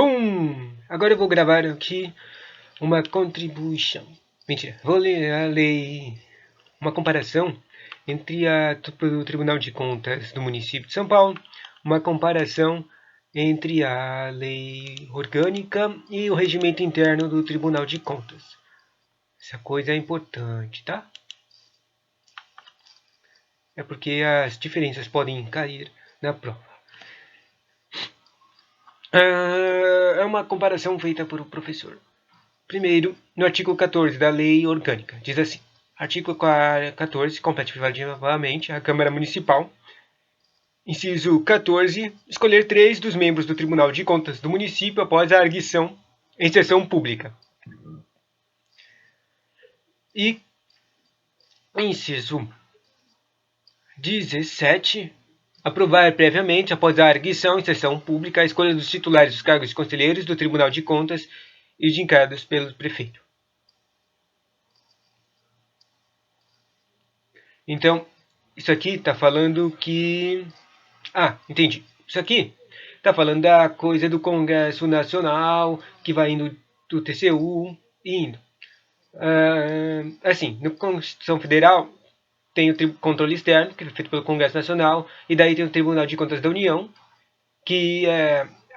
Bom, agora eu vou gravar aqui uma contribuição. Mentira, vou ler a lei, uma comparação entre o Tribunal de Contas do município de São Paulo, uma comparação entre a lei orgânica e o regimento interno do Tribunal de Contas. Essa coisa é importante, tá? É porque as diferenças podem cair na prova. É uma comparação feita por o professor. Primeiro, no artigo 14 da Lei Orgânica, diz assim: artigo 14, compete privativamente à Câmara Municipal. Inciso 14, escolher 3 dos membros do Tribunal de Contas do município após a arguição em sessão pública. E inciso 17, aprovar previamente, após a arguição em sessão pública, a escolha dos titulares dos cargos de conselheiros do Tribunal de Contas e de indicados pelo prefeito. Então, isso aqui está falando que... entendi. Isso aqui está falando da coisa do Congresso Nacional, que vai indo do TCU e indo. Assim, na Constituição Federal tem o controle externo, que é feito pelo Congresso Nacional, e daí tem o Tribunal de Contas da União, que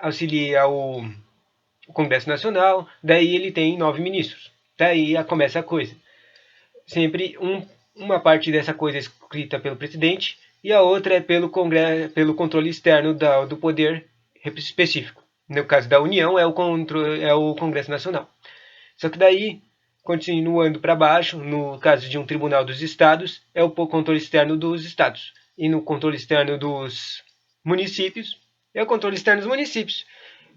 auxilia o Congresso Nacional, daí ele tem 9 ministros. Daí começa a coisa. Sempre uma parte dessa coisa é escrita pelo presidente e a outra é pelo controle externo do poder específico. No caso da União é o Congresso Nacional. Só que daí, continuando para baixo, no caso de um tribunal dos estados, é o controle externo dos estados. E no controle externo dos municípios, é o controle externo dos municípios.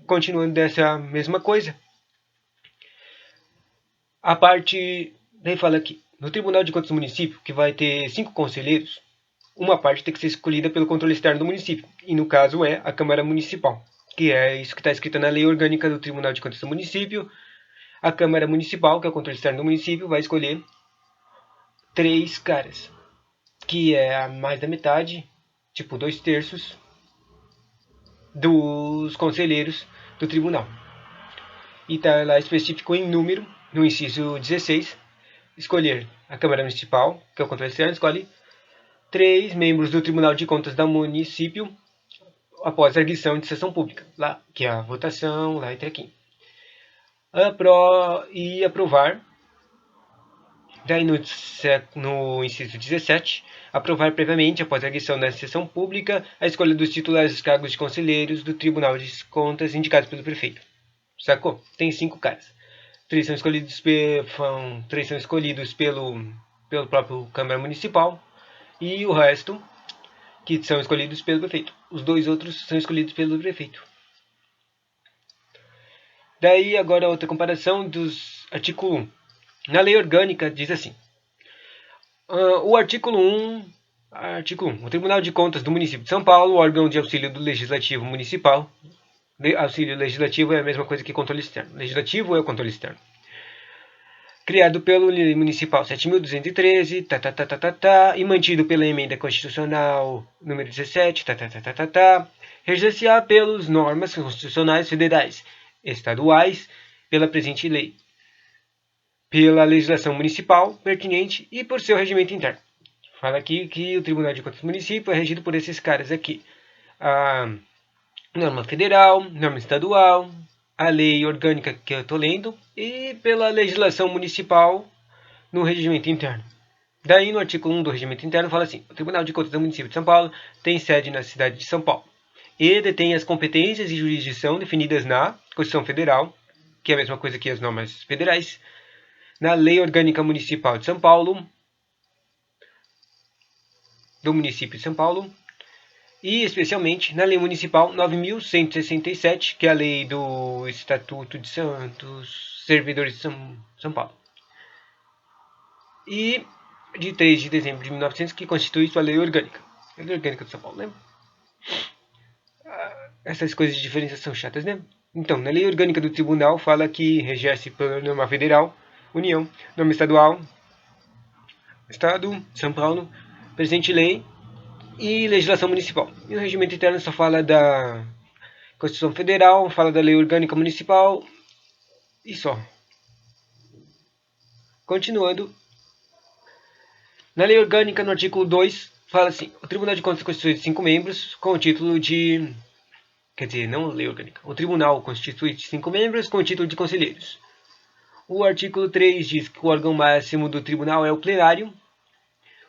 Continuando dessa mesma coisa. A parte, daí fala aqui, no Tribunal de Contas do município, que vai ter 5 conselheiros, uma parte tem que ser escolhida pelo controle externo do município, e no caso é a Câmara Municipal, que é isso que está escrito na lei orgânica do Tribunal de Contas do município. A Câmara Municipal, que é o controle externo do município, vai escolher 3 caras, que é a mais da metade, tipo 2/3 dos conselheiros do tribunal. E está lá específico em número, no inciso 16, escolher a Câmara Municipal, que é o controle externo, escolhe 3 membros do Tribunal de Contas do município após a arguição de sessão pública, lá, que é a votação, lá entre aqui. E aprovar, daí no inciso 17, aprovar previamente, após a arguição da sessão pública, a escolha dos titulares dos cargos de conselheiros do Tribunal de Contas indicados pelo prefeito. Sacou? Tem 5 caras. 3 são escolhidos pelo próprio Câmara Municipal e o resto que são escolhidos pelo prefeito. Os 2 outros são escolhidos pelo prefeito. Daí agora outra comparação dos artículo 1. Na lei orgânica diz assim: o artículo 1, o Tribunal de Contas do município de São Paulo, órgão de auxílio do Legislativo Municipal. Auxílio legislativo é a mesma coisa que controle externo. Legislativo é o controle externo. Criado pelo Lei Municipal 7.213, e mantido pela Emenda Constitucional número 17, reger-se-á pelas normas constitucionais federais, estaduais, pela presente lei, pela legislação municipal pertinente e por seu regimento interno. Fala aqui que o Tribunal de Contas do município é regido por esses caras aqui: a norma federal, norma estadual, a lei orgânica que eu estou lendo e pela legislação municipal no regimento interno. Daí no artigo 1 do regimento interno fala assim: o Tribunal de Contas do município de São Paulo tem sede na cidade de São Paulo e detém as competências e jurisdição definidas na Constituição Federal, que é a mesma coisa que as normas federais, na Lei Orgânica Municipal de São Paulo, do município de São Paulo, e especialmente na Lei Municipal 9.167, que é a lei do Estatuto dos Servidores de São Paulo. E de 3 de dezembro de 1900, que constitui sua lei orgânica. A lei orgânica de São Paulo, né? Essas coisas de diferença são chatas, né? Então, na lei orgânica do tribunal fala que rege-se pela norma federal, União, norma estadual, Estado, São Paulo, presente lei e legislação municipal. E o regimento interno só fala Constituição Federal, fala da Lei Orgânica Municipal e só. Continuando, na Lei Orgânica, no artigo 2, fala assim: o Tribunal de Contas constitui de 5 membros com o título de... Quer dizer, não Lei Orgânica. O Tribunal constitui de 5 membros com o título de conselheiros. O artigo 3 diz que o órgão máximo do Tribunal é o plenário.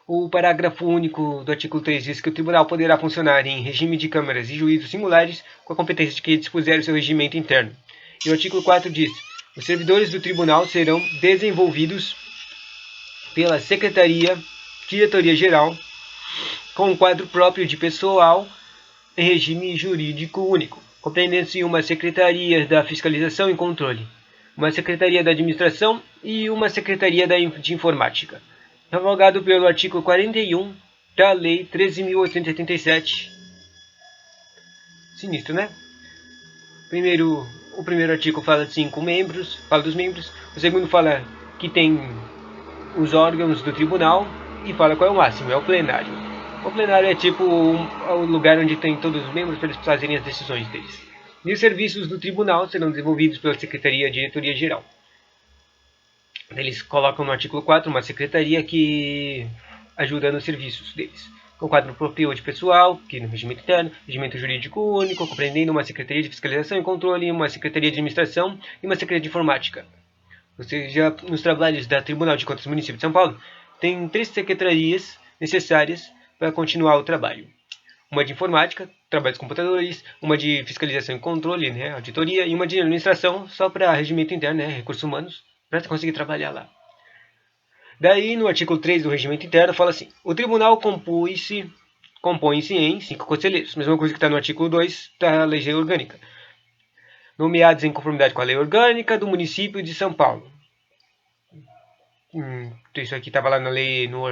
O parágrafo único do artigo 3 diz que o Tribunal poderá funcionar em regime de câmaras e juízos singulares, com a competência de que dispuser o seu regimento interno. E o artigo 4 diz: os servidores do Tribunal serão desenvolvidos pela Secretaria, Diretoria-Geral, com um quadro próprio de pessoal em regime jurídico único, compreendendo-se uma Secretaria da Fiscalização e Controle, uma Secretaria da Administração e uma Secretaria de Informática, revogado pelo artigo 41 da Lei 13.887. Sinistro, né? O primeiro artigo fala de 5 membros, fala dos membros. O segundo fala que tem os órgãos do tribunal e fala qual é o máximo, é o plenário. O plenário é tipo o lugar onde tem todos os membros para eles fazerem as decisões deles. E os serviços do tribunal serão desenvolvidos pela Secretaria Diretoria Geral. Eles colocam no artigo 4 uma secretaria que ajuda nos serviços deles. Com quadro próprio de pessoal, que no regimento interno, regimento jurídico único, compreendendo uma Secretaria de Fiscalização e Controle, uma Secretaria de Administração e uma Secretaria de Informática. Ou seja, nos trabalhos da Tribunal de Contas do Município de São Paulo, tem 3 secretarias necessárias para continuar o trabalho. Uma de informática, trabalho dos computadores, uma de fiscalização e controle, né, auditoria, e uma de administração, só para regimento interno, né, recursos humanos, para conseguir trabalhar lá. Daí, no artigo 3 do regimento interno, fala assim: o tribunal compõe-se em 5 conselheiros, mesma coisa que está no artigo 2 da Lei Orgânica, nomeados em conformidade com a Lei Orgânica do Município de São Paulo. Isso aqui estava lá na lei, no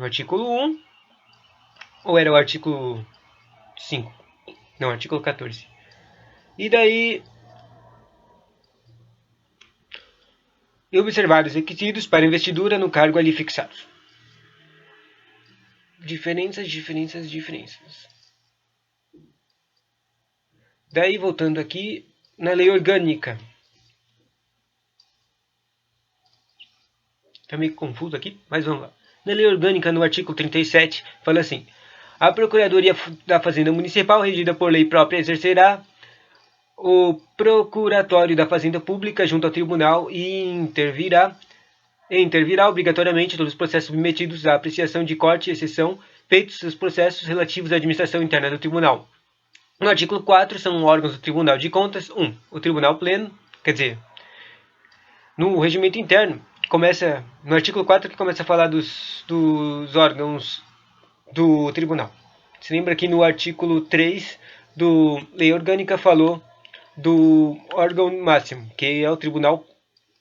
artigo 1, ou era o artigo 5? Não, artigo 14. E daí, e observar os requisitos para investidura no cargo ali fixados. Diferenças. Daí, voltando aqui, na Lei Orgânica. Tá meio confuso aqui, mas vamos lá. Na Lei Orgânica, no artigo 37, fala assim: a Procuradoria da Fazenda Municipal, regida por lei própria, exercerá o Procuratório da Fazenda Pública junto ao Tribunal e intervirá obrigatoriamente todos os processos submetidos à apreciação de corte e exceção, feitos os processos relativos à administração interna do Tribunal. No artigo 4, são órgãos do Tribunal de Contas: 1. O Tribunal Pleno, quer dizer, no regimento interno, começa no artigo 4 que começa a falar dos órgãos do Tribunal. Se lembra que no artigo 3 do Lei Orgânica falou do órgão máximo, que é o Tribunal,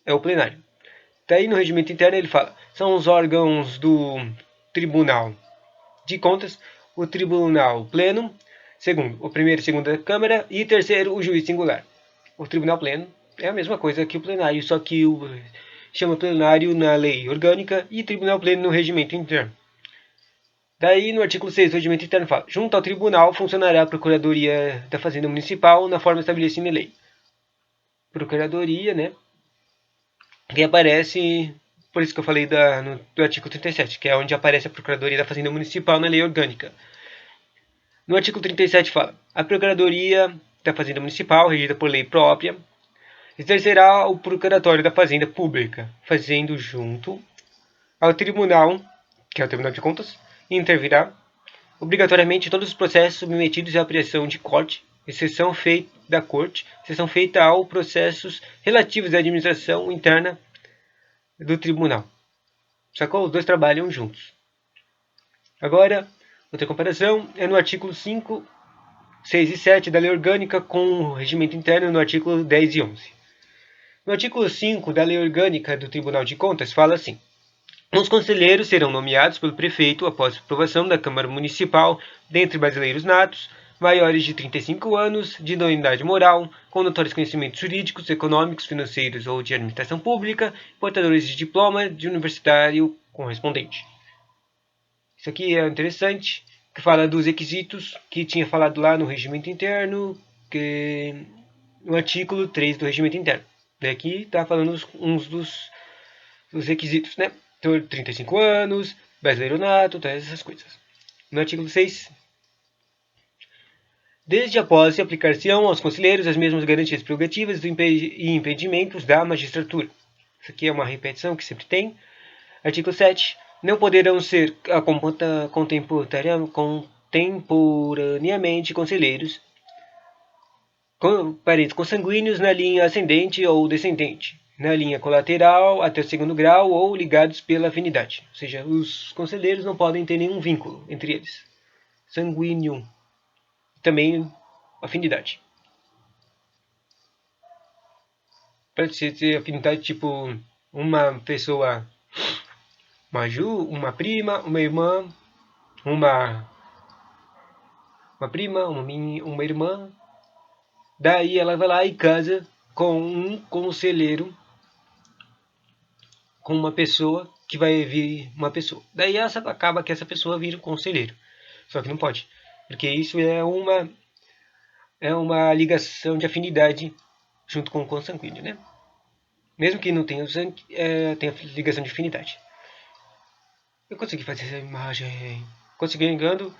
é o plenário. Daí no regimento interno ele fala: são os órgãos do Tribunal de Contas, o Tribunal Pleno, segundo, o primeiro e segundo da Câmara, e terceiro, o juiz singular. O Tribunal Pleno é a mesma coisa que o plenário, só que chama plenário na Lei Orgânica e Tribunal Pleno no regimento interno. Daí, no artigo 6 do regimento interno fala: junto ao tribunal funcionará a Procuradoria da Fazenda Municipal na forma estabelecida em lei. Procuradoria, né? Que aparece, por isso que eu falei do artigo 37, que é onde aparece a Procuradoria da Fazenda Municipal na Lei Orgânica. No artigo 37 fala: a Procuradoria da Fazenda Municipal, regida por lei própria, exercerá o Procuratório da Fazenda Pública, fazendo junto ao Tribunal, que é o Tribunal de Contas, e intervirá obrigatoriamente todos os processos submetidos à apreciação de corte, exceção feita aos processos relativos à administração interna do tribunal. Sacou? Os dois trabalham juntos. Agora, outra comparação é no artigo 5, 6 e 7 da Lei Orgânica com o regimento interno no artigo 10 e 11. No artigo 5 da Lei Orgânica do Tribunal de Contas fala assim: os conselheiros serão nomeados pelo prefeito após aprovação da Câmara Municipal, dentre brasileiros natos, maiores de 35 anos, de idoneidade moral, com notórios conhecimentos jurídicos, econômicos, financeiros ou de administração pública, portadores de diploma de universitário correspondente. Isso aqui é interessante, que fala dos requisitos que tinha falado lá no regimento interno, que no artigo 3 do regimento interno. Aqui está falando uns dos requisitos, né? 35 anos, brasileiro nato, todas essas coisas. No artigo 6, desde a posse aplicar-se-ão aos conselheiros as mesmas garantias prerrogativas e impedimentos da magistratura. Isso aqui é uma repetição que sempre tem. Artigo 7. Não poderão ser contemporaneamente conselheiros parentes consanguíneos na linha ascendente ou descendente, na linha colateral até o segundo grau ou ligados pela afinidade. Ou seja, os conselheiros não podem ter nenhum vínculo entre eles. Sanguíneo. Também afinidade. Pode ser afinidade tipo uma pessoa, uma prima, uma irmã, uma prima, uma irmã. Daí ela vai lá e casa com um conselheiro, com uma pessoa que vai vir uma pessoa. Daí acaba que essa pessoa vira um conselheiro. Só que não pode, porque isso é uma ligação de afinidade junto com o consanguíneo, né? Mesmo que não tenha o sangue, tem a ligação de afinidade. Eu consegui fazer essa imagem. Consegui engano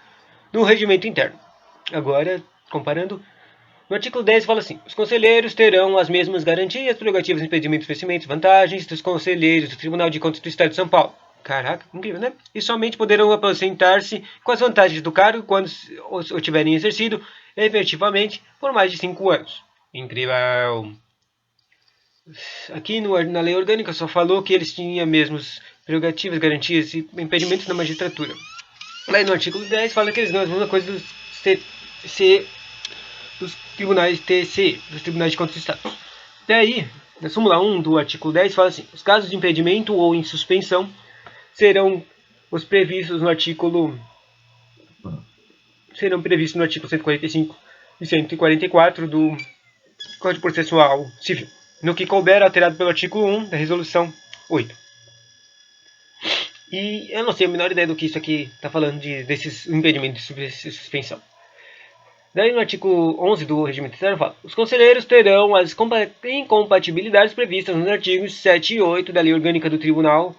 no regimento interno. Agora, comparando, no artigo 10 fala assim: os conselheiros terão as mesmas garantias, prerrogativas, impedimentos, vencimentos, vantagens dos conselheiros do Tribunal de Contas do Estado de São Paulo. Caraca, incrível, né? E somente poderão aposentar-se com as vantagens do cargo quando o tiverem exercido efetivamente por mais de 5 anos. Incrível! Aqui na lei orgânica só falou que eles tinham mesmos prerrogativas, garantias e impedimentos na magistratura. Lá no artigo 10 fala que eles ganham a mesma coisa dos tribunais TC, dos tribunais de contas do Estado. Daí, na súmula 1 do artigo 10 fala assim: os casos de impedimento ou em suspensão serão previstos no artigo 145 e 144 do Código Processual Civil, no que couber alterado pelo artigo 1 da Resolução 8. E eu não sei a menor ideia do que isso aqui está falando desses impedimentos de suspensão. Daí no artigo 11 do regimento interno fala: os conselheiros terão as incompatibilidades previstas nos artigos 7 e 8 da Lei Orgânica do Tribunal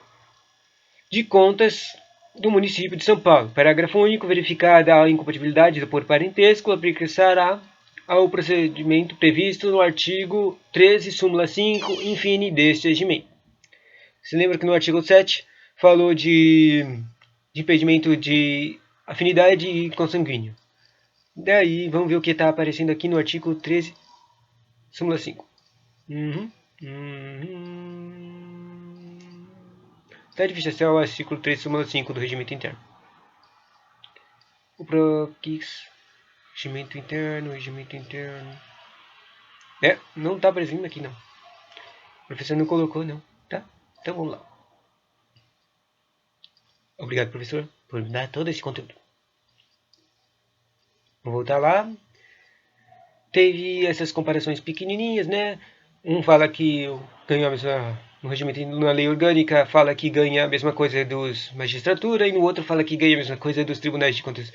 de Contas do Município de São Paulo. Parágrafo único. Verificada a incompatibilidade por parentesco, aplicar-se-á ao procedimento previsto no artigo 13, súmula 5, infine deste regimento. Você lembra que no artigo 7 falou de impedimento de afinidade e consanguíneo. Daí, vamos ver o que está aparecendo aqui no artigo 13, súmula 5. Está difícil acessar o artigo 13, súmula 5 do regimento interno. O PROQUIX, regimento interno. Não está aparecendo aqui, não. O professor não colocou, não. Tá? Então vamos lá. Obrigado, professor, por me dar todo esse conteúdo. Vou voltar lá. Teve essas comparações pequenininhas, né? Um fala que ganhou a mesma, no regimento, na lei orgânica, fala que ganha a mesma coisa dos magistratura, e no outro fala que ganha a mesma coisa dos tribunais de contas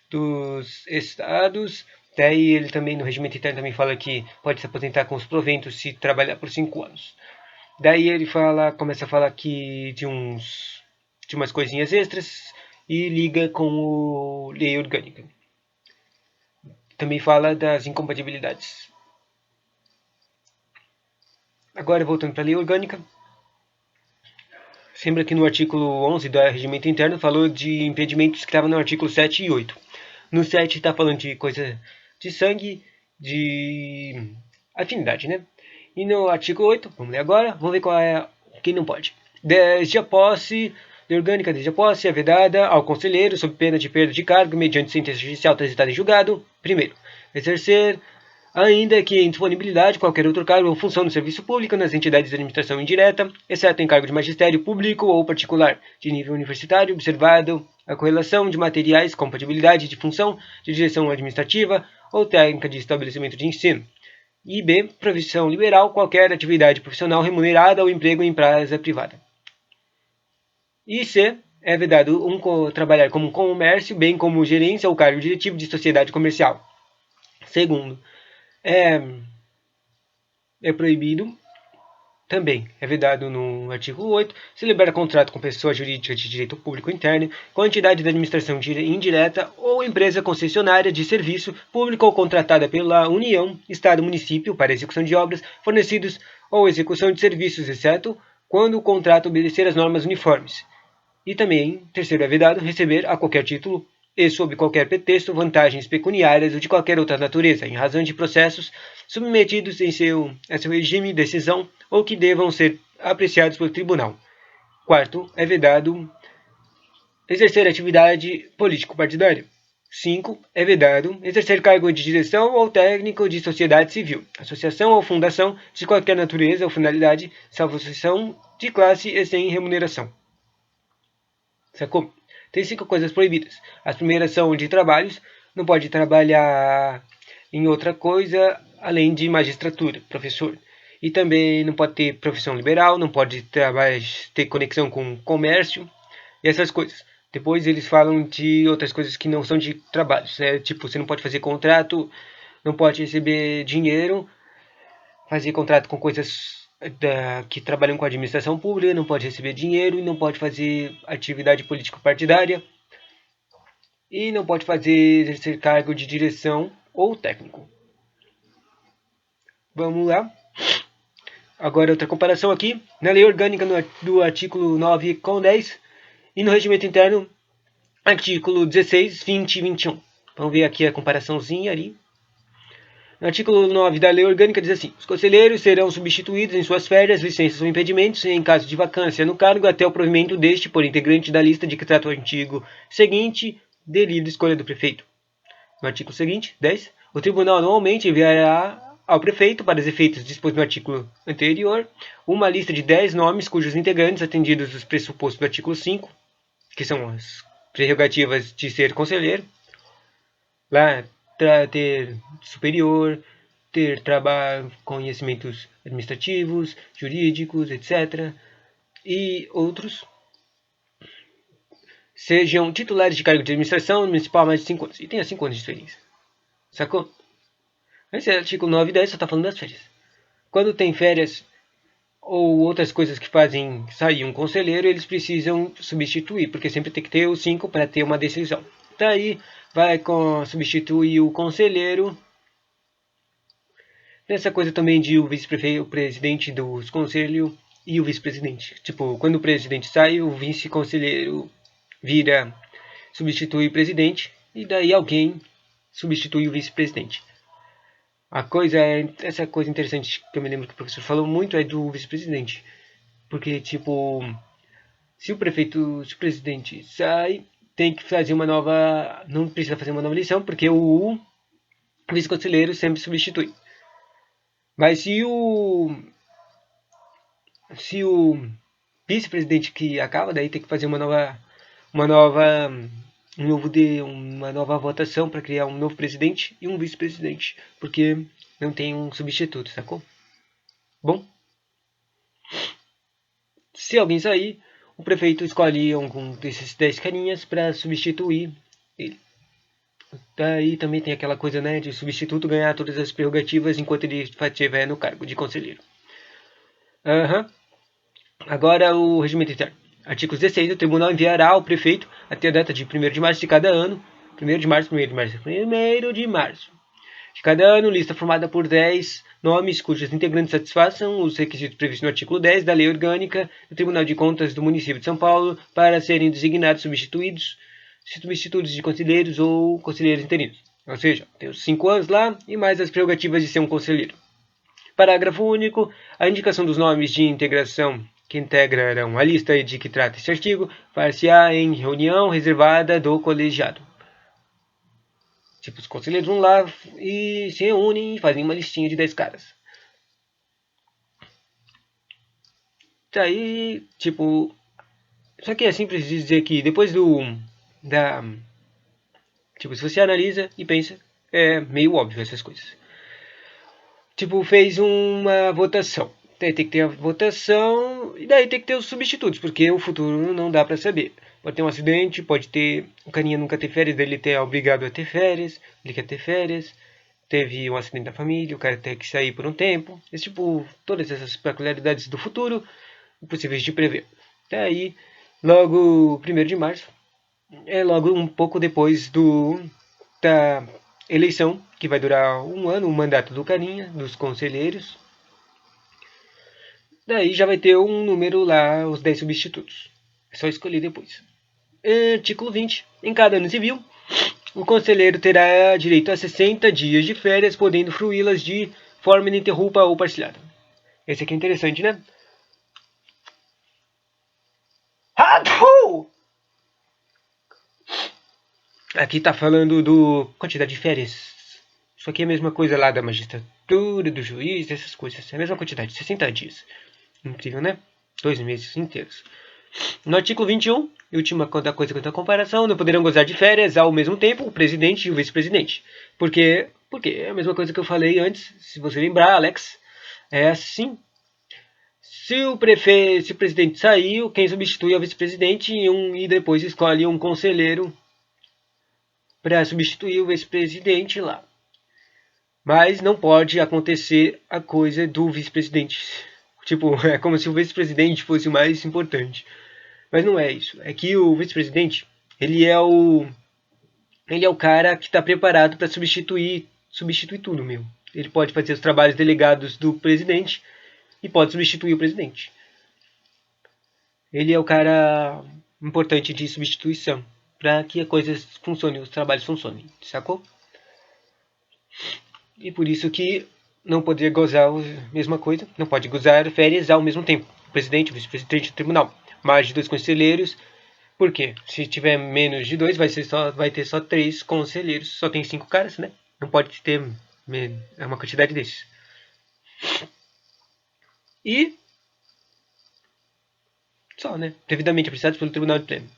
dos estados. Daí ele também, no regimento interno, também fala que pode se aposentar com os proventos se trabalhar por 5 anos. Daí ele começa a falar aqui de umas coisinhas extras e liga com o lei orgânica. Também fala das incompatibilidades. Agora, voltando para a lei orgânica. Lembra que no artigo 11 do regimento interno falou de impedimentos que estavam no artigo 7 e 8. No 7 está falando de coisa de sangue, de afinidade, né? E no artigo 8, vamos ler agora, vamos ver qual é quem não pode. Desde a posse, lei orgânica desde a posse é vedada ao conselheiro, sob pena de perda de cargo, mediante sentença judicial transitada em julgado. Primeiro, exercer, ainda que em disponibilidade, qualquer outro cargo ou função no serviço público nas entidades de administração indireta, exceto em cargo de magistério público ou particular, de nível universitário, observado a correlação de materiais, compatibilidade de função, de direção administrativa ou técnica de estabelecimento de ensino. E B, profissão liberal, qualquer atividade profissional remunerada ou emprego em empresa privada. E C, é vedado trabalhar como comércio, bem como gerência ou cargo diretivo de sociedade comercial. Segundo, é, é proibido. Também é vedado no artigo 8 celebrar contrato com pessoa jurídica de direito público interno, com entidade da administração indireta ou empresa concessionária de serviço público ou contratada pela União, Estado, Município para execução de obras, fornecidos ou execução de serviços, exceto quando o contrato obedecer às normas uniformes. E também, terceiro, é vedado receber a qualquer título e sob qualquer pretexto vantagens pecuniárias ou de qualquer outra natureza, em razão de processos submetidos a seu regime de decisão ou que devam ser apreciados pelo tribunal. Quarto, é vedado exercer atividade político-partidária. 5. É vedado exercer cargo de direção ou técnico de sociedade civil, associação ou fundação de qualquer natureza ou finalidade, salvo exceção de classe e sem remuneração. Sacou? Tem 5 coisas proibidas. As primeiras são de trabalhos. Não pode trabalhar em outra coisa além de magistratura, professor. E também não pode ter profissão liberal, não pode ter conexão com comércio e essas coisas. Depois eles falam de outras coisas que não são de trabalhos. Tipo, você não pode fazer contrato, não pode receber dinheiro, fazer contrato com coisas que trabalham com a administração pública, não pode receber dinheiro e não pode fazer atividade político-partidária e não pode exercer cargo de direção ou técnico. Vamos lá. Agora outra comparação aqui. Na lei orgânica do artigo 9 com 10 e no regimento interno, artigo 16, 20 e 21. Vamos ver aqui a comparaçãozinha ali. No artigo 9 da Lei Orgânica diz assim: os conselheiros serão substituídos em suas férias, licenças ou impedimentos, em caso de vacância no cargo, até o provimento deste por integrante da lista de que trata o artigo seguinte, de livre escolha do prefeito. No artigo seguinte, 10, o tribunal anualmente enviará ao prefeito, para os efeitos dispostos no artigo anterior, uma lista de 10 nomes cujos integrantes, atendidos os pressupostos do artigo 5, que são as prerrogativas de ser conselheiro, lá ter superior, ter trabalho, conhecimentos administrativos, jurídicos, etc. E outros sejam titulares de cargo de administração municipal há mais de 5 anos. E tenha 5 anos de experiência. Sacou? Esse artigo 9 e 10 só está falando das férias. Quando tem férias ou outras coisas que fazem sair um conselheiro, eles precisam substituir, porque sempre tem que ter os 5 para ter uma decisão. Daí vai substituir o conselheiro. Nessa coisa também de o vice-prefeito, o presidente dos conselhos e o vice-presidente. Tipo, quando o presidente sai, o vice-conselheiro substitui o presidente, e daí alguém substitui o vice-presidente. Essa coisa interessante que eu me lembro que o professor falou muito é do vice-presidente. Porque, tipo, se o presidente sai, tem que fazer uma nova. Não precisa fazer uma nova eleição, porque o vice-conselheiro sempre substitui. Mas se o vice-presidente que acaba, daí tem que fazer uma nova votação para criar um novo presidente e um vice-presidente, porque não tem um substituto, sacou? Bom, se alguém sair, o prefeito escolhe algum desses 10 carinhas para substituir ele. Daí também tem aquela coisa, né, de substituto ganhar todas as prerrogativas enquanto ele estiver no cargo de conselheiro. Agora o regimento interno. Artigo 16. O tribunal enviará ao prefeito, até a data de 1º de março de cada ano, 1º de março de cada ano, lista formada por 10 nomes cujos integrantes satisfaçam os requisitos previstos no artigo 10 da Lei Orgânica do Tribunal de Contas do Município de São Paulo para serem designados substitutos de conselheiros ou conselheiros interinos. Ou seja, tem os 5 anos lá e mais as prerrogativas de ser um conselheiro. Parágrafo único. A indicação dos nomes de integração que integrarão a lista de que trata este artigo far-se-á em reunião reservada do colegiado. Tipo, os conselheiros vão lá e se reúnem e fazem uma listinha de 10 caras. Daí, tipo... Só que é simples dizer que depois tipo, se você analisa e pensa, é meio óbvio essas coisas. Tipo, fez uma votação. Daí tem que ter a votação e daí tem que ter os substitutos, porque o futuro não dá pra saber. Pode ter um acidente, pode ter... O carinha nunca ter férias, daí ele é obrigado a ter férias, ele quer ter férias. teve um acidente na família, o cara tem que sair por um tempo. Esse tipo, todas essas peculiaridades do futuro, impossíveis de prever. Até aí, logo 1º de março, é logo um pouco depois da eleição, que vai durar um ano, o mandato do carinha, dos conselheiros. Daí já vai ter um número lá, os 10 substitutos. É só escolher depois. Artigo 20. Em cada ano civil, o conselheiro terá direito a 60 dias de férias, podendo fruí-las de forma ininterrupta ou parcelada. Esse aqui é interessante, né? Aqui tá falando do quantidade de férias. Isso aqui é a mesma coisa lá da magistratura, do juiz, essas coisas. É a mesma quantidade, 60 dias. Incrível, né? 2 meses inteiros. No artigo 21, e última coisa quanto à comparação, não poderão gozar de férias ao mesmo tempo o presidente e o vice-presidente. Porque é a mesma coisa que eu falei antes, se você lembrar, Alex, é assim. Se o presidente saiu, quem substitui é o vice-presidente e depois escolhe um conselheiro para substituir o vice-presidente lá. Mas não pode acontecer a coisa do vice-presidente. Tipo, é como se o vice-presidente fosse o mais importante. Mas não é isso. É que o vice-presidente, ele é o cara que está preparado para substituir tudo, meu. Ele pode fazer os trabalhos delegados do presidente e pode substituir o presidente. Ele é o cara importante de substituição para que as coisas funcionem, os trabalhos funcionem, sacou? E por isso que não poderia gozar a mesma coisa, não pode gozar férias ao mesmo tempo. O presidente, o vice-presidente do tribunal, mais de 2 conselheiros. Por quê? Se tiver menos de 2, vai ter só 3 conselheiros. Só tem 5 caras, né? Não pode ter uma quantidade desses. E só, né? Devidamente apreciados pelo Tribunal de Pleno.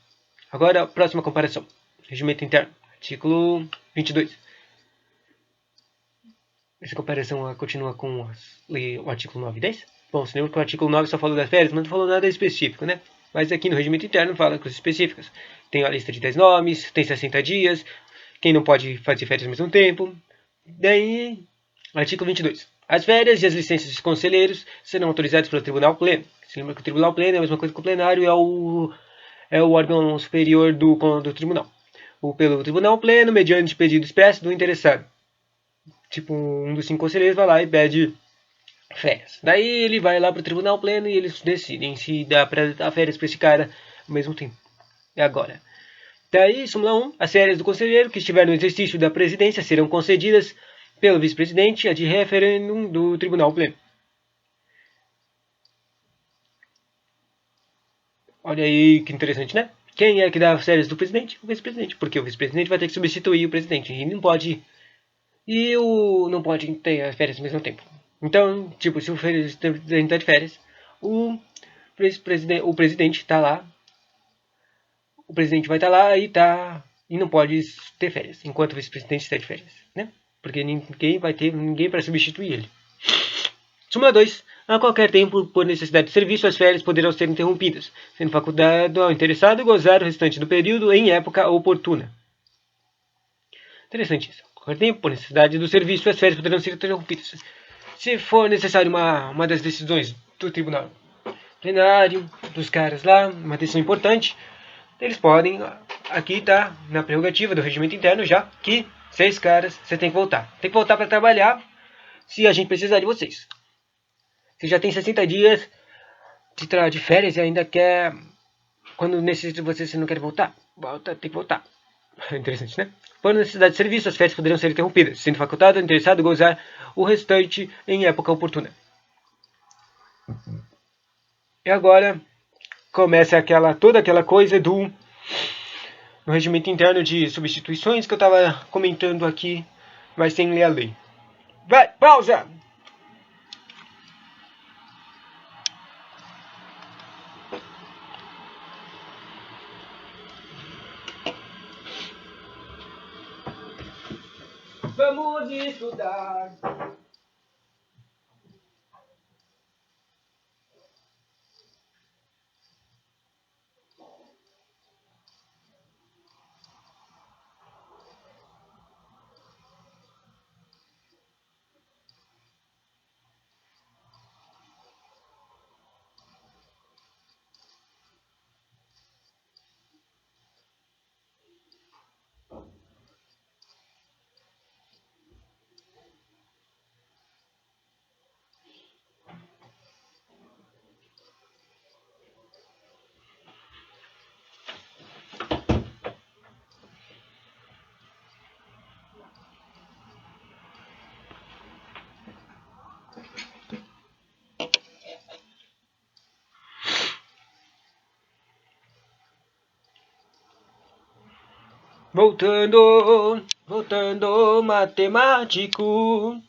Agora, próxima comparação. Regimento interno. Artigo 22. Essa comparação continua com o artigo 9 e 10? Bom, você lembra que o artigo 9 só falou das férias, mas não falou nada específico, né? Mas aqui no regimento interno fala coisas específicas. Tem a lista de 10 nomes, tem 60 dias, quem não pode fazer férias ao mesmo tempo. Daí, artigo 22. As férias e as licenças dos conselheiros serão autorizadas pelo Tribunal Pleno. Você lembra que o Tribunal Pleno é a mesma coisa que o plenário, é o órgão superior do tribunal. Pelo Tribunal Pleno, mediante pedido expresso do interessado. Tipo, um dos 5 conselheiros vai lá e pede férias. Daí ele vai lá pro Tribunal Pleno e eles decidem se dá para dar férias para esse cara ao mesmo tempo. É agora. Daí, súmula 1. As férias do conselheiro que estiver no exercício da presidência serão concedidas pelo vice-presidente a de referendum do Tribunal Pleno. Olha aí que interessante, né? Quem é que dá as férias do presidente? O vice-presidente. Porque o vice-presidente vai ter que substituir o presidente. E não pode. Não pode ter as férias ao mesmo tempo. Então, tipo, se o presidente está de férias, o presidente está lá, o presidente vai estar lá e não pode ter férias, enquanto o vice-presidente está de férias, né? Porque ninguém vai ter ninguém para substituir ele. Súmula 2. A qualquer tempo, por necessidade de serviço, as férias poderão ser interrompidas, sendo facultado ao interessado gozar o restante do período em época oportuna. Interessante isso. A qualquer tempo, por necessidade do serviço, as férias poderão ser interrompidas. Se for necessário uma das decisões do tribunal plenário, dos caras lá, uma decisão importante, eles podem, aqui está na prerrogativa do regimento interno já, que 6 caras, você tem que voltar. Tem que voltar para trabalhar se a gente precisar de vocês. Você já tem 60 dias de férias e ainda quer, quando necessita de você não quer voltar, tem que voltar. Interessante, né? Por necessidade de serviço, as férias poderão ser interrompidas, sendo facultado ao interessado gozar o restante em época oportuna. E agora começa toda aquela coisa no regimento interno de substituições que eu estava comentando aqui, mas sem ler a lei. Vai, pausa! Vamos estudar. Voltando, matemático.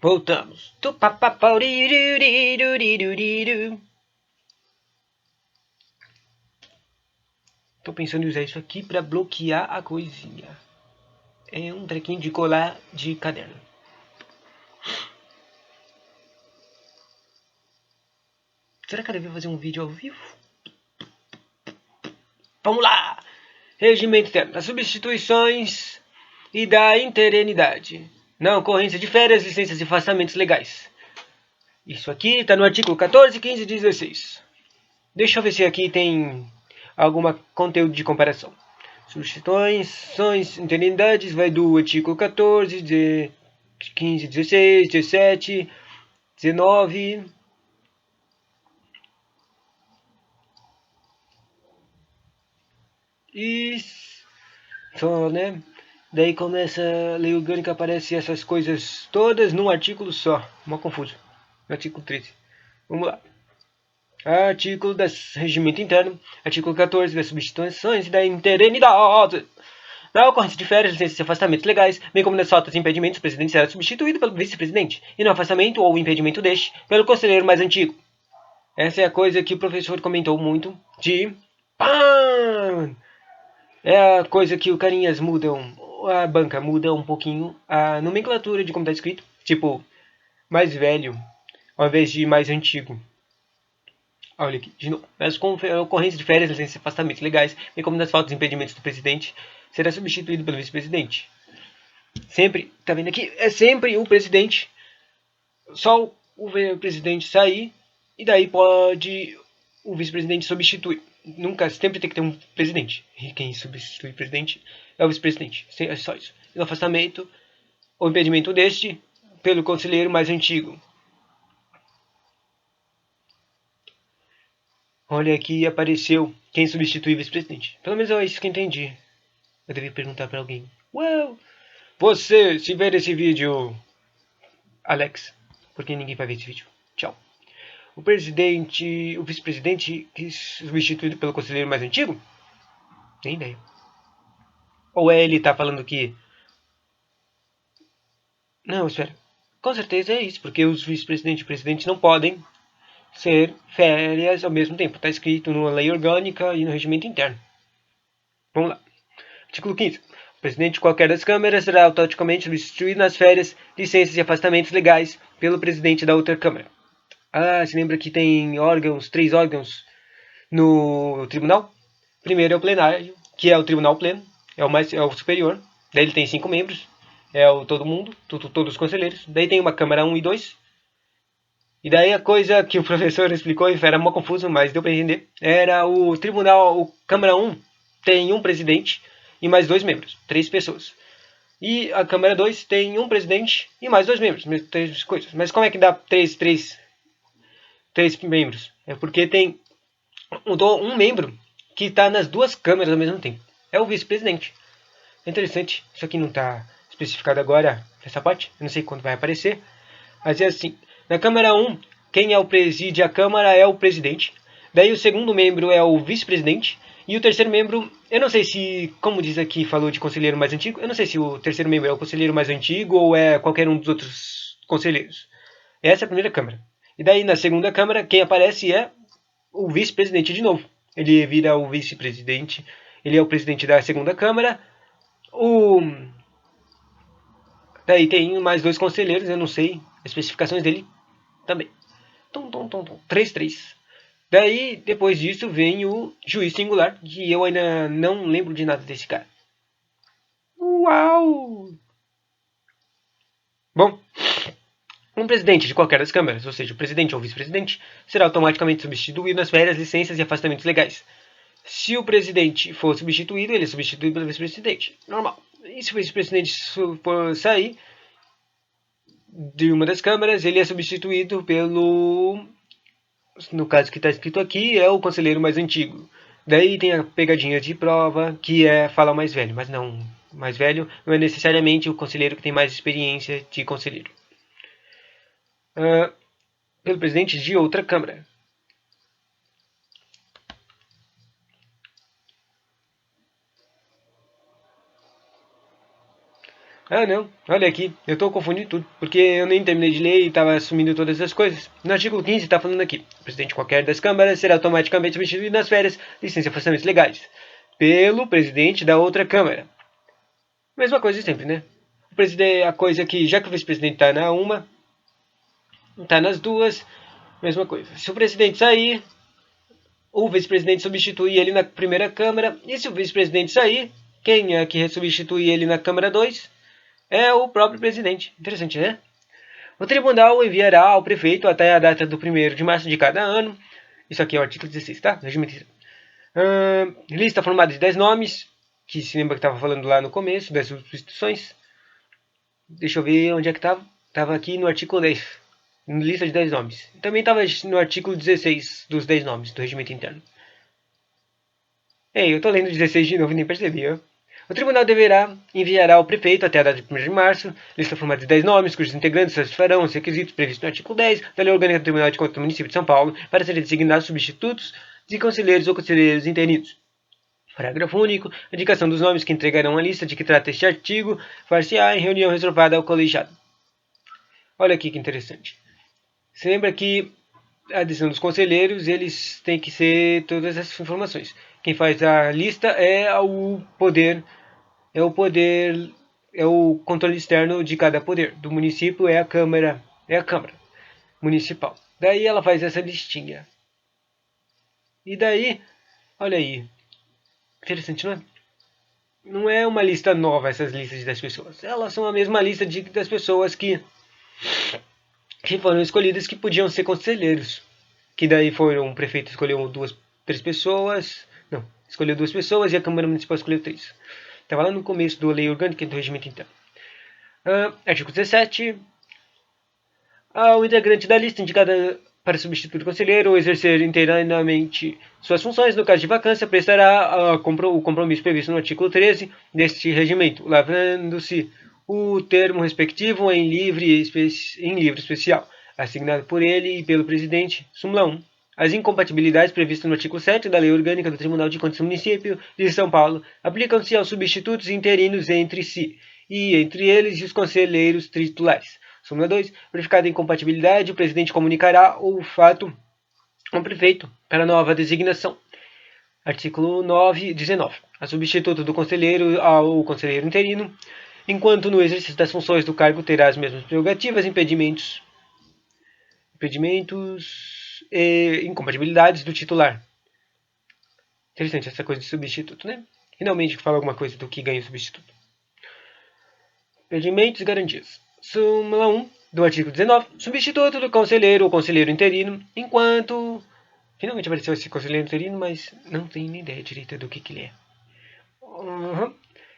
Voltamos. Tô pensando em usar isso aqui pra bloquear a coisinha. É um trequinho de colar de caderno. Será que eu devia fazer um vídeo ao vivo? Vamos lá! Regimento interno das substituições e da interinidade. Na ocorrência de férias, licenças e afastamentos legais. Isso aqui está no artigo 14, 15 e 16. Deixa eu ver se aqui tem algum conteúdo de comparação. Substituições, interinidades, vai do artigo 14, 15, 16, 17, 19... E só, né? Daí começa a lei orgânica, aparece essas coisas todas num artigo só. Mó confuso. No artigo 13. Vamos lá. Artigo do regimento interno. Artigo 14 das substituições e da interinidade. Na ocorrência de férias, licenças e afastamentos legais, bem como nas faltas e impedimentos, o presidente será substituído pelo vice-presidente. E no afastamento ou impedimento deste, pelo conselheiro mais antigo. Essa é a coisa que o professor comentou muito de... PAN! É a coisa que o carinhas mudam, a banca muda um pouquinho a nomenclatura de como está escrito. Tipo, mais velho, ao invés de mais antigo. Olha aqui, de novo. Nas ocorrências de férias, licenças e afastamentos legais, bem como nas faltas e impedimentos do presidente, será substituído pelo vice-presidente. Sempre, tá vendo aqui? É sempre o presidente. Só o presidente sair, e daí pode o vice-presidente substituir. Nunca, sempre tem que ter um presidente. E quem substitui o presidente é o vice-presidente. É só isso. E o afastamento ou impedimento deste pelo conselheiro mais antigo. Olha aqui, apareceu quem substitui o vice-presidente. Pelo menos é isso que eu entendi. Eu devia perguntar para alguém. Well, você, se ver esse vídeo, Alex, porque ninguém vai ver esse vídeo. Tchau. O presidente, o vice-presidente substituído pelo conselheiro mais antigo? Nem ideia. Ou é ele tá falando que... Não, espera. Com certeza é isso, porque os vice-presidentes e presidentes não podem ser férias ao mesmo tempo. Está escrito na lei orgânica e no regimento interno. Vamos lá. Artigo 15. O presidente de qualquer das câmaras será automaticamente substituído nas férias, licenças e afastamentos legais pelo presidente da outra câmara. Se lembra que tem órgãos, 3 órgãos no tribunal? Primeiro é o plenário, que é o tribunal pleno, é o superior. Daí ele tem 5 membros, é o todo mundo, todos os conselheiros. Daí tem uma câmara 1 e 2. E daí a coisa que o professor explicou, e era mó confuso, mas deu para entender, era o tribunal, o câmara 1 tem um presidente e mais 2 membros, 3 pessoas. E a câmara 2 tem um presidente e mais 2 membros, 3 coisas. Mas como é que dá 3 membros? É porque tem um membro que está nas 2 câmaras ao mesmo tempo. É o vice-presidente. É interessante. Isso aqui não está especificado agora, essa parte. Eu não sei quando vai aparecer. Mas é assim. Na Câmara 1, quem preside a Câmara é o presidente. Daí o segundo membro é o vice-presidente. E o terceiro membro, eu não sei se, como diz aqui, falou de conselheiro mais antigo. Eu não sei se o terceiro membro é o conselheiro mais antigo ou é qualquer um dos outros conselheiros. Essa é a primeira Câmara. E daí na segunda Câmara, quem aparece é o vice-presidente de novo. Ele vira o vice-presidente. Ele é o presidente da segunda Câmara. Daí tem mais 2 conselheiros, eu não sei as especificações dele também. 3-3. Daí, depois disso, vem o juiz singular, que eu ainda não lembro de nada desse cara. Uau! Bom, um presidente de qualquer das câmaras, ou seja, o presidente ou o vice-presidente, será automaticamente substituído nas férias, licenças e afastamentos legais. Se o presidente for substituído, ele é substituído pelo vice-presidente. Normal. E se o vice-presidente for sair de uma das câmaras, ele é substituído pelo... No caso que está escrito aqui, é o conselheiro mais antigo. Daí tem a pegadinha de prova, que é falar mais velho. Mas não, mais velho não é necessariamente o conselheiro que tem mais experiência de conselheiro. pelo presidente de outra Câmara. Ah, não, olha aqui, eu estou confundindo tudo, porque eu nem terminei de ler e estava assumindo todas as coisas. No artigo 15 está falando aqui, o presidente de qualquer das câmaras será automaticamente substituído nas férias, licença e afastamentos legais, pelo presidente da outra câmara. Mesma coisa sempre, né? O presidente, a coisa que, já que o vice-presidente está na uma, está nas duas, mesma coisa. Se o presidente sair, o vice-presidente substitui ele na primeira câmara, e se o vice-presidente sair, quem é que substitui ele na câmara 2? É o próprio presidente. Interessante, né? O tribunal enviará ao prefeito até a data do 1º de março de cada ano. Isso aqui é o artigo 16, tá? Lista formada de 10 nomes, que se lembra que estava falando lá no começo, das substituições. Deixa eu ver onde é que estava. Estava aqui no artigo 10. Lista de 10 nomes. Também estava no artigo 16 dos 10 nomes do regimento interno. Ei, eu estou lendo 16 de novo e nem percebi, ó. O tribunal enviará ao prefeito até a data de 1º de março, lista formada de 10 nomes, cujos integrantes satisfarão os requisitos previstos no artigo 10 da Lei Orgânica do Tribunal de Contas do Município de São Paulo, para serem designados substitutos de conselheiros ou conselheiros interinos. Parágrafo único. A indicação dos nomes que entregarão a lista de que trata este artigo far-se-á em reunião reservada ao colegiado. Olha aqui que interessante. Você lembra que a decisão dos conselheiros, eles têm que ser todas essas informações. Quem faz a lista é o poder, é o controle externo de cada poder. Do município é a Câmara Municipal. Daí ela faz essa listinha. E daí, olha aí, interessante, não é? Não é uma lista nova essas listas das pessoas. Elas são a mesma lista das pessoas que foram escolhidas que podiam ser conselheiros. Que daí foram, o prefeito escolheu três pessoas. Não, escolheu 2 pessoas e a Câmara Municipal escolheu 3. Estava lá no começo da Lei Orgânica do Regimento Interno. Artigo 17. O integrante da lista indicada para substituir o conselheiro ou exercer inteiramente suas funções, no caso de vacância, prestará o compromisso previsto no artigo 13 deste regimento, lavrando-se o termo respectivo em livre especial, assignado por ele e pelo presidente, súmula 1. As incompatibilidades previstas no artigo 7 da Lei Orgânica do Tribunal de Contas do Município de São Paulo aplicam-se aos substitutos interinos entre si, e entre eles e os conselheiros titulares. Súmula 2. Verificada a incompatibilidade, o presidente comunicará o fato ao prefeito para nova designação. Artigo 19. A substituto do conselheiro ao conselheiro interino, enquanto no exercício das funções do cargo terá as mesmas prerrogativas, impedimentos e incompatibilidades do titular. Interessante essa coisa de substituto, né? Finalmente fala alguma coisa do que ganha o substituto. Impedimentos e garantias. Súmula 1 do artigo 19. Substituto do conselheiro ou conselheiro interino, enquanto... Finalmente apareceu esse conselheiro interino, mas não tenho nem ideia direita do que ele é.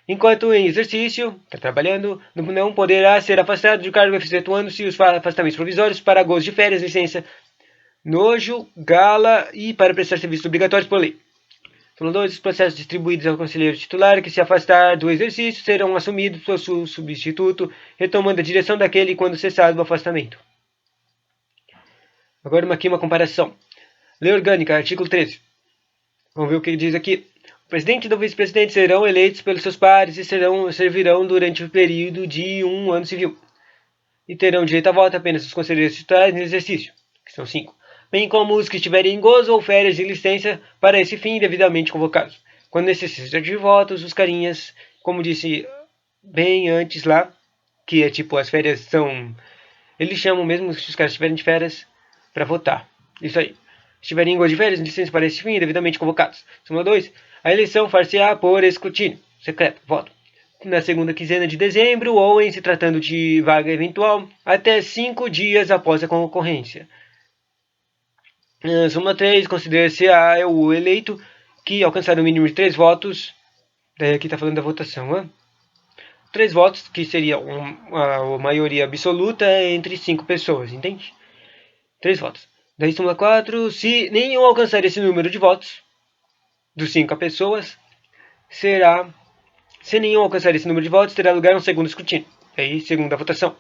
Enquanto em exercício, está trabalhando, não poderá ser afastado do cargo efetuando-se os afastamentos provisórios para gozo de férias, licença, nojo, gala e para prestar serviços obrigatórios por lei. São 2 os processos distribuídos ao conselheiro titular que se afastar do exercício serão assumidos por seu substituto, retomando a direção daquele quando cessado o afastamento. Agora aqui uma comparação. Lei Orgânica, artigo 13. Vamos ver o que ele diz aqui. O presidente e o vice-presidente serão eleitos pelos seus pares e servirão durante o período de 1 ano civil. E terão direito a voto apenas os conselheiros titulares no exercício, que são 5. Bem como os que estiverem em gozo ou férias de licença para esse fim devidamente convocados. Quando necessitar de votos, os carinhas, como disse bem antes lá, que é tipo, as férias são... Eles chamam mesmo se os caras estiverem de férias para votar. Isso aí. Estiverem em gozo de férias, licença para esse fim devidamente convocados. Súmula 2. A eleição far-se-á por escrutínio secreto, voto, na segunda quinzena de dezembro ou, em se tratando de vaga eventual, até 5 dias após a concorrência. Súmula 3. Considera-se-á o eleito que alcançar o mínimo de 3 votos. Daí aqui está falando da votação. 3 votos, que seria a maioria absoluta entre 5 pessoas, entende? 3 votos. Daí súmula 4. Se nenhum alcançar esse número de votos, dos 5 pessoas, se nenhum alcançar esse número de votos, terá lugar um segundo escrutínio. Aí, segunda votação.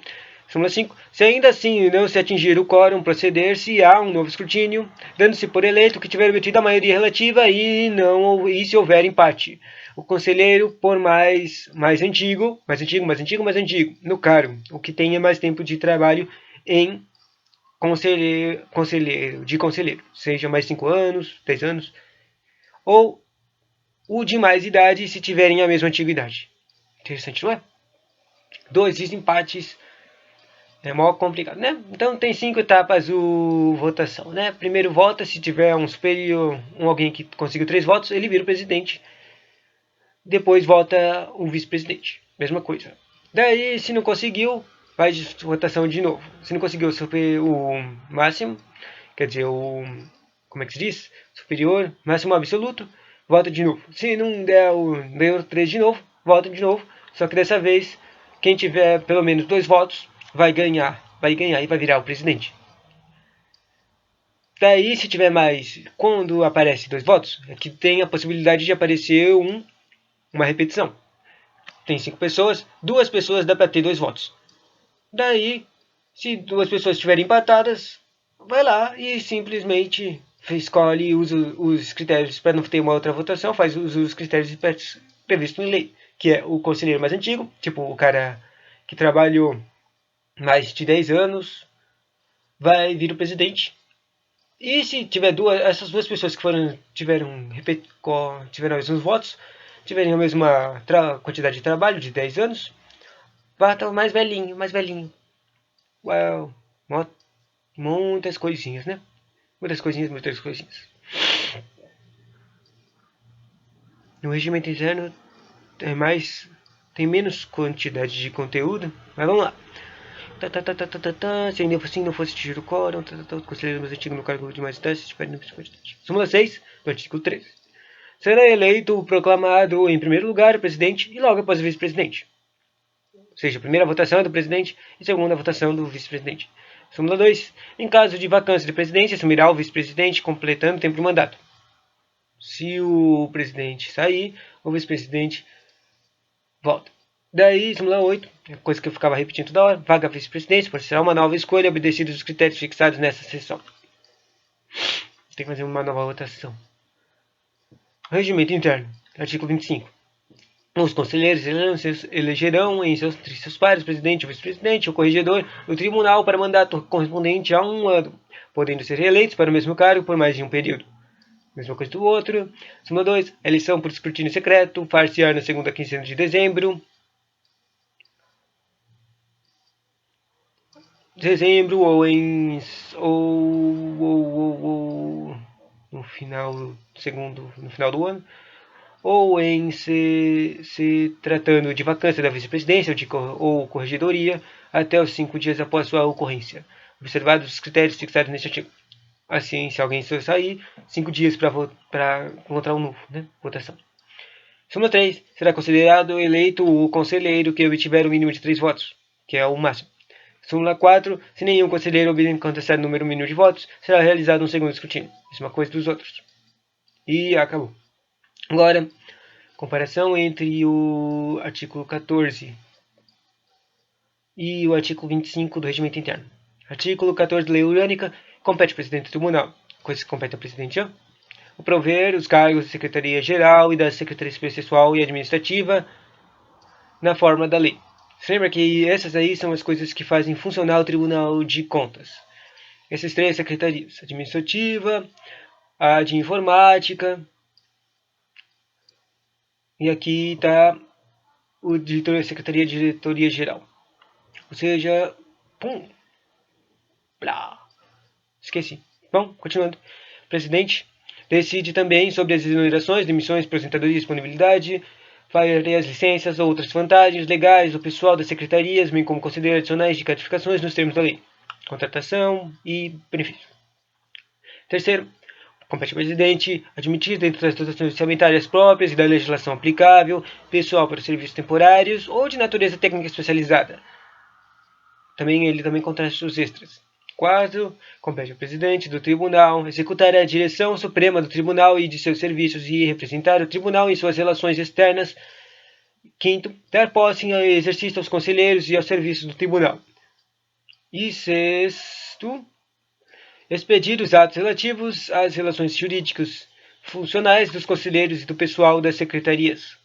Súmula 5. Se ainda assim não se atingir o quórum, proceder-se a um novo escrutínio, dando-se por eleito que tiver obtido a maioria relativa e se houver empate. O conselheiro por mais antigo, no cargo, o que tenha mais tempo de trabalho em conselheiro, seja mais 5 anos, 10 anos, ou o de mais idade se tiverem a mesma antiguidade. Interessante, não é? 2 desempates é mó complicado, né? Então tem 5 etapas o votação, né? Primeiro vota, se tiver um superior, alguém que conseguiu 3 votos, ele vira o presidente. Depois vota o vice-presidente, mesma coisa. Daí, se não conseguiu, faz votação de novo. Se não conseguiu o máximo, quer dizer, como é que se diz? Superior, máximo absoluto, vota de novo. Se não der deu 3 de novo, vota de novo. Só que dessa vez, quem tiver pelo menos 2 votos, vai ganhar e vai virar o presidente. Daí, se tiver mais, quando aparece 2 votos, é que tem a possibilidade de aparecer uma repetição. Tem 5 pessoas, 2 pessoas dá para ter 2 votos. Daí, se 2 pessoas estiverem empatadas, vai lá e simplesmente escolhe, usa os critérios para não ter uma outra votação, usa os critérios previstos em lei, que é o conselheiro mais antigo, tipo o cara que trabalhou mais de 10 anos, vai vir o presidente. E se tiver essas duas pessoas que tiveram os mesmos votos, tiverem a mesma quantidade de trabalho, de 10 anos, vota o mais velhinho, Uau, muitas coisinhas, né? Muitas coisinhas. No regimento interno tem menos quantidade de conteúdo, mas vamos lá. Se ainda assim não fosse atingir o quórum, o conselheiro mais antigo no cargo de mais idade, se no quantidade. Súmula 6, do artigo 13. Será eleito proclamado em primeiro lugar o presidente e logo após o vice-presidente. Ou seja, a primeira votação é do presidente e a segunda votação do vice-presidente. Súmula 2. Em caso de vacância de presidência, assumirá o vice-presidente completando o tempo de mandato. Se o presidente sair, o vice-presidente volta. Daí, súmula 8, coisa que eu ficava repetindo toda hora, vaga vice-presidência, pode ser uma nova escolha obedecidos os critérios fixados nessa sessão. Tem que fazer uma nova votação. Regimento interno, artigo 25. Os conselheiros elegerão em seus pares o presidente, o vice-presidente, o corregedor do tribunal para mandato correspondente a 1 ano, podendo ser reeleitos para o mesmo cargo por mais de um período. Mesma coisa do outro. Súmula 2. Eleição por escrutínio secreto, far-se-á na segunda quinzena de dezembro. Ou no final do ano, ou em se tratando de vacância da vice-presidência ou corregedoria, até os 5 dias após sua ocorrência, observados os critérios fixados neste artigo. Assim, se alguém sair, 5 dias para votar um novo, né? Votação. Súmula 3. Será considerado eleito o conselheiro que obtiver o mínimo de 3 votos, que é o máximo. Súmula 4. Se nenhum conselheiro alcançar o número mínimo de votos, será realizado um segundo escrutínio. Mesma coisa dos outros. E acabou. Agora, comparação entre o artigo 14 e o artigo 25 do Regimento Interno. Artigo 14 da Lei Orgânica compete ao presidente do tribunal, coisa que compete ao presidente, o prover os cargos da Secretaria-Geral e da Secretaria Processual e Administrativa na forma da lei. Você lembra que essas aí são as coisas que fazem funcionar o Tribunal de Contas. Essas 3 secretarias, administrativa, a de informática, e aqui está a Secretaria de Diretoria Geral. Ou seja, pum, blá, esqueci. Bom, continuando. Presidente decide também sobre as exonerações, demissões, aposentadoria e disponibilidade, farei as licenças ou outras vantagens legais do pessoal das secretarias, bem como considera adicionais de gratificações nos termos da lei, contratação e benefício. Terceiro, compete ao presidente admitir, dentro das dotações orçamentárias próprias e da legislação aplicável, pessoal para serviços temporários ou de natureza técnica especializada. Ele também contrata os extras. 4. Compete ao presidente do tribunal executar a direção suprema do tribunal e de seus serviços e representar o tribunal em suas relações externas. 5. Dar posse em exercício aos conselheiros e aos serviços do tribunal. E sexto, expedir os atos relativos às relações jurídicas funcionais dos conselheiros e do pessoal das secretarias.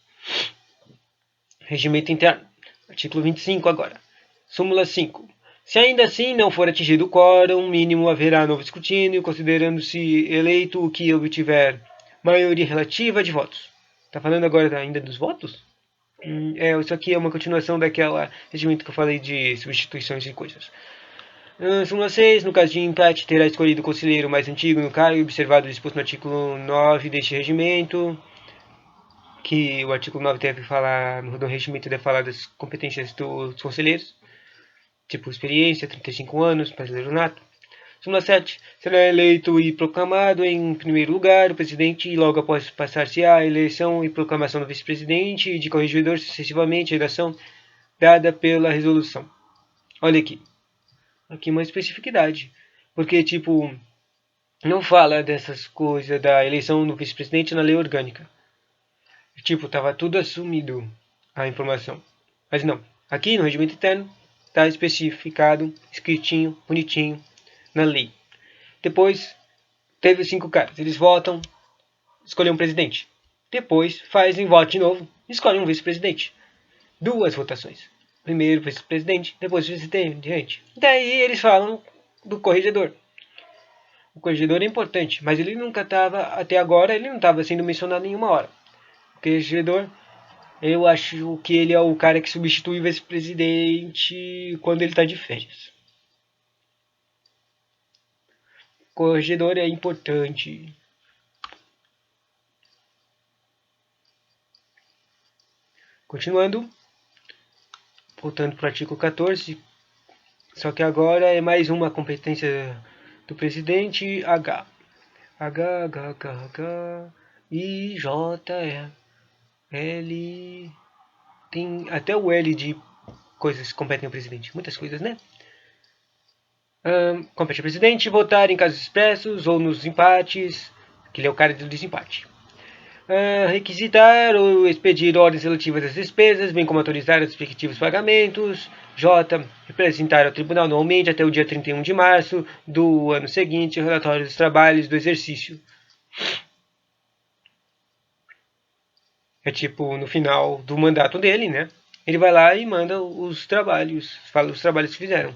Regimento interno. Artigo 25 agora. Súmula 5. Se ainda assim não for atingido o quórum mínimo, haverá novo escrutínio, considerando-se eleito o que obtiver maioria relativa de votos. Tá falando agora ainda dos votos? Isso aqui é uma continuação daquela regimento que eu falei de substituições e coisas. Súmula 6. No caso de empate, terá escolhido o conselheiro mais antigo no cargo, observado o disposto no artigo 9 deste regimento, que o artigo 9 deve falar, no regimento deve falar das competências dos conselheiros, tipo experiência, 35 anos, brasileiro nato. Súmula 7. Será eleito e proclamado em primeiro lugar o presidente e logo após passar-se a eleição e proclamação do vice-presidente e de corregedor sucessivamente a eleição dada pela resolução. Olha aqui. Aqui uma especificidade. Porque, tipo, não fala dessas coisas da eleição do vice-presidente na lei orgânica. Tipo, tava tudo assumido a informação. Mas não. Aqui no regimento interno está especificado, escritinho, bonitinho, na lei. Depois, teve 5 caras. Eles votam, escolhem um presidente. Depois, fazem voto de novo, escolhem um vice-presidente. 2 votações. Primeiro vice-presidente, depois vice-presidente. Daí eles falam do corregedor. O corregedor é importante, mas ele nunca estava, até agora, ele não estava sendo mencionado nenhuma hora. O corregedor, eu acho que ele é o cara que substitui o vice-presidente quando ele está de férias. O corregedor é importante. Continuando, voltando para o artigo 14, só que agora é mais uma competência do presidente, H. I, J, L. Tem até o L de coisas que competem ao presidente. Muitas coisas, né? Compete ao presidente votar em casos expressos ou nos empates, que ele é o cara do desempate. Requisitar ou expedir ordens relativas às despesas, bem como autorizar os respectivos pagamentos. J. Representar ao tribunal anualmente até o dia 31 de março do ano seguinte o relatório dos trabalhos do exercício. É tipo no final do mandato dele, né? Ele vai lá e manda os trabalhos, fala os trabalhos que fizeram.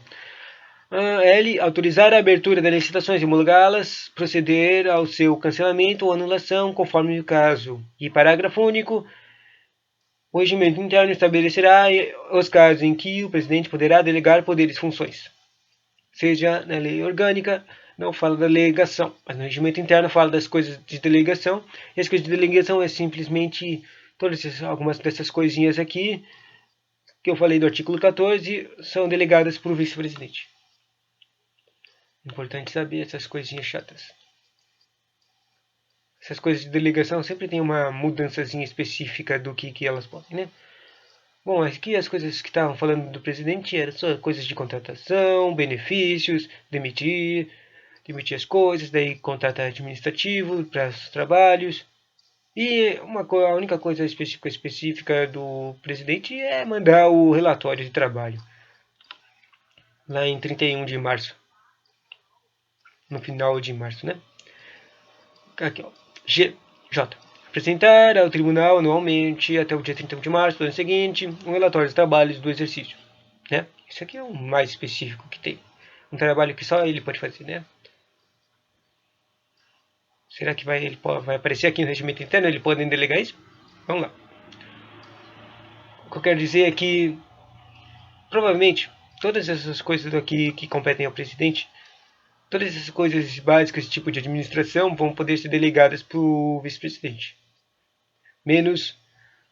L. Autorizar a abertura das licitações e homologá-las, proceder ao seu cancelamento ou anulação, conforme o caso. E parágrafo único. O regimento interno estabelecerá os casos em que o presidente poderá delegar poderes e funções. Seja na lei orgânica, não fala da delegação, mas no regimento interno fala das coisas de delegação. E as coisas de delegação é simplesmente algumas dessas coisinhas aqui que eu falei do artigo 14 são delegadas por vice-presidente. Importante saber essas coisinhas chatas. Essas coisas de delegação sempre tem uma mudançazinha específica do que elas podem, né? Bom, aqui as coisas que estavam falando do presidente eram só coisas de contratação, benefícios, demitir as coisas, daí contrato administrativo para os trabalhos. E a única coisa específica do presidente é mandar o relatório de trabalho. Lá em 31 de março. No final de março, né? Aqui, ó. J. Apresentar ao tribunal anualmente, até o dia 31 de março do ano seguinte, um relatório dos trabalhos do exercício. Né? Isso aqui é o mais específico que tem. Um trabalho que só ele pode fazer, né? Será que vai aparecer aqui no regimento interno? Ele pode delegar isso? Vamos lá. O que eu quero dizer é que, provavelmente, todas essas coisas aqui que competem ao presidente, todas essas coisas básicas, tipo de administração, vão poder ser delegadas para o vice-presidente. Menos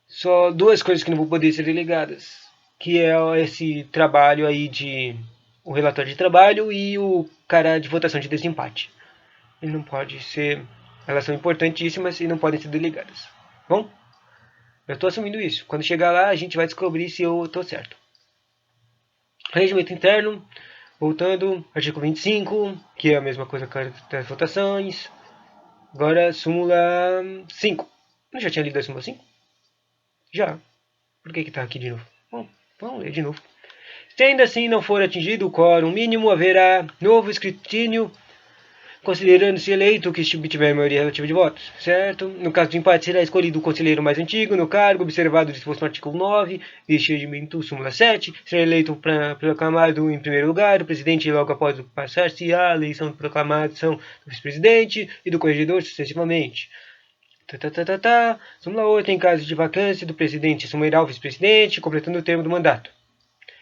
só 2 coisas que não vão poder ser delegadas, que é esse trabalho aí de o relatório de trabalho e o cara de votação de desempate. Ele não pode ser, elas são importantíssimas e não podem ser delegadas. Bom, eu estou assumindo isso. Quando chegar lá, a gente vai descobrir se eu estou certo. Regimento interno, voltando, artigo 25, que é a mesma coisa que das votações. Agora, súmula 5. Eu já tinha lido a súmula 5? Já. Por que está aqui de novo? Bom, vamos ler de novo. Se ainda assim não for atingido o quórum mínimo, haverá novo escrutínio, considerando-se eleito que tiver maioria relativa de votos, certo? No caso de empate, será escolhido o conselheiro mais antigo no cargo, observado o disposto no artigo 9, deste regimento, súmula 7, será eleito proclamado em primeiro lugar o presidente e logo após passar-se a eleição do proclamação do vice-presidente e do corregedor sucessivamente. Súmula 8, em caso de vacância do presidente, assumirá o vice-presidente, completando o termo do mandato.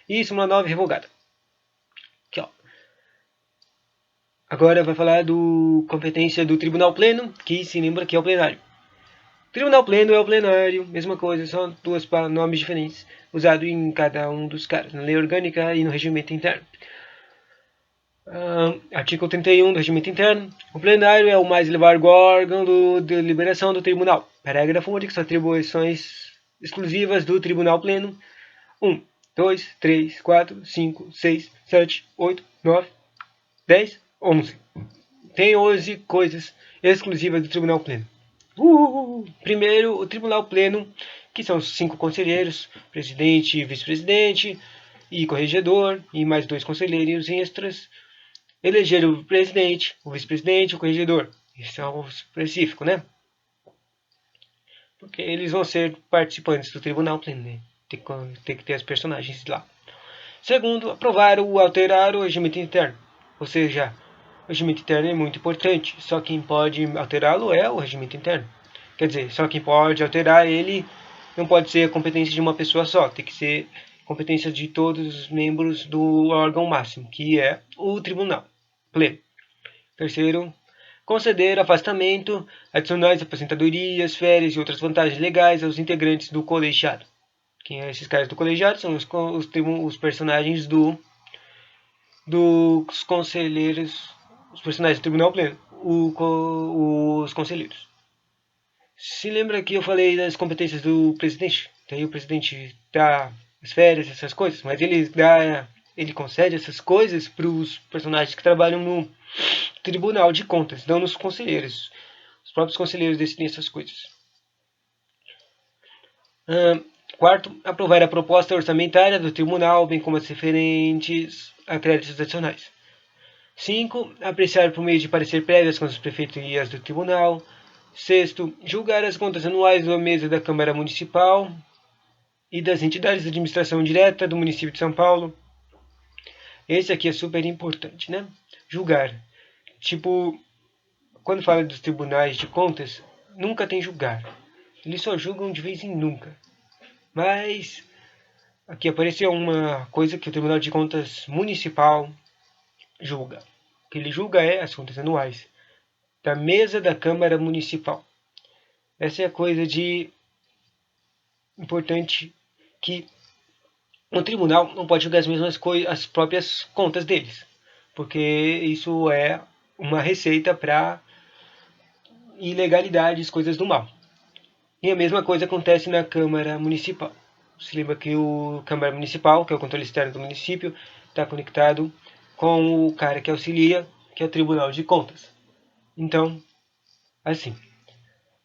E súmula 9, revogada. Aqui, ó. Agora vai falar do competência do Tribunal Pleno, que se lembra que é o plenário. Tribunal Pleno é o plenário, mesma coisa, são dois nomes diferentes, usado em cada um dos casos, na lei orgânica e no regimento interno. Artigo 31 do regimento interno. O plenário é o mais elevado órgão de deliberação do tribunal. Parágrafo único, são atribuições exclusivas do Tribunal Pleno. 1, 2, 3, 4, 5, 6, 7, 8, 9, 10, 11. Tem 11 coisas exclusivas do Tribunal Pleno. Primeiro, o Tribunal Pleno, que são os 5 conselheiros, presidente, vice-presidente e corregedor, e mais 2 conselheiros extras. Eleger o presidente, o vice-presidente e o corregedor. Isso é o específico, né? Porque eles vão ser participantes do Tribunal Pleno, né? Tem que ter as personagens lá. Segundo, aprovar ou alterar o regimento interno. Ou seja, o regimento interno é muito importante. Só quem pode alterá-lo é o regimento interno. Quer dizer, só quem pode alterar ele não pode ser a competência de uma pessoa só. Tem que ser competência de todos os membros do órgão máximo, que é o Tribunal Pleno. Terceiro, conceder afastamento, adicionais aposentadorias, férias e outras vantagens legais aos integrantes do colegiado. Quem é esses caras do colegiado? São os personagens dos conselheiros, os personagens do Tribunal Pleno, os conselheiros. Se lembra que eu falei das competências do presidente? Daí o presidente dá as férias, essas coisas, mas ele concede essas coisas para os personagens que trabalham no Tribunal de Contas, não nos conselheiros. Os próprios conselheiros decidem essas coisas. Quarto, aprovar a proposta orçamentária do tribunal, bem como as referentes a créditos adicionais. 5. Apreciar por meio de parecer prévio as contas prefeitorias do tribunal. Sexto, julgar as contas anuais da mesa da Câmara Municipal e das entidades de administração direta do município de São Paulo. Esse aqui é super importante, né? Julgar. Tipo, quando fala dos tribunais de contas, nunca tem julgar. Eles só julgam de vez em nunca. Mas aqui apareceu uma coisa que o Tribunal de Contas Municipal julga. O que ele julga é as contas anuais da mesa da Câmara Municipal. Essa é a coisa de importante, que o tribunal não pode julgar as mesmas coisas, as próprias contas deles, porque isso é uma receita para ilegalidades, coisas do mal. E a mesma coisa acontece na Câmara Municipal. Se lembra que o Câmara Municipal, que é o controle externo do município, está conectado com o cara que auxilia, que é o Tribunal de Contas. Então, assim,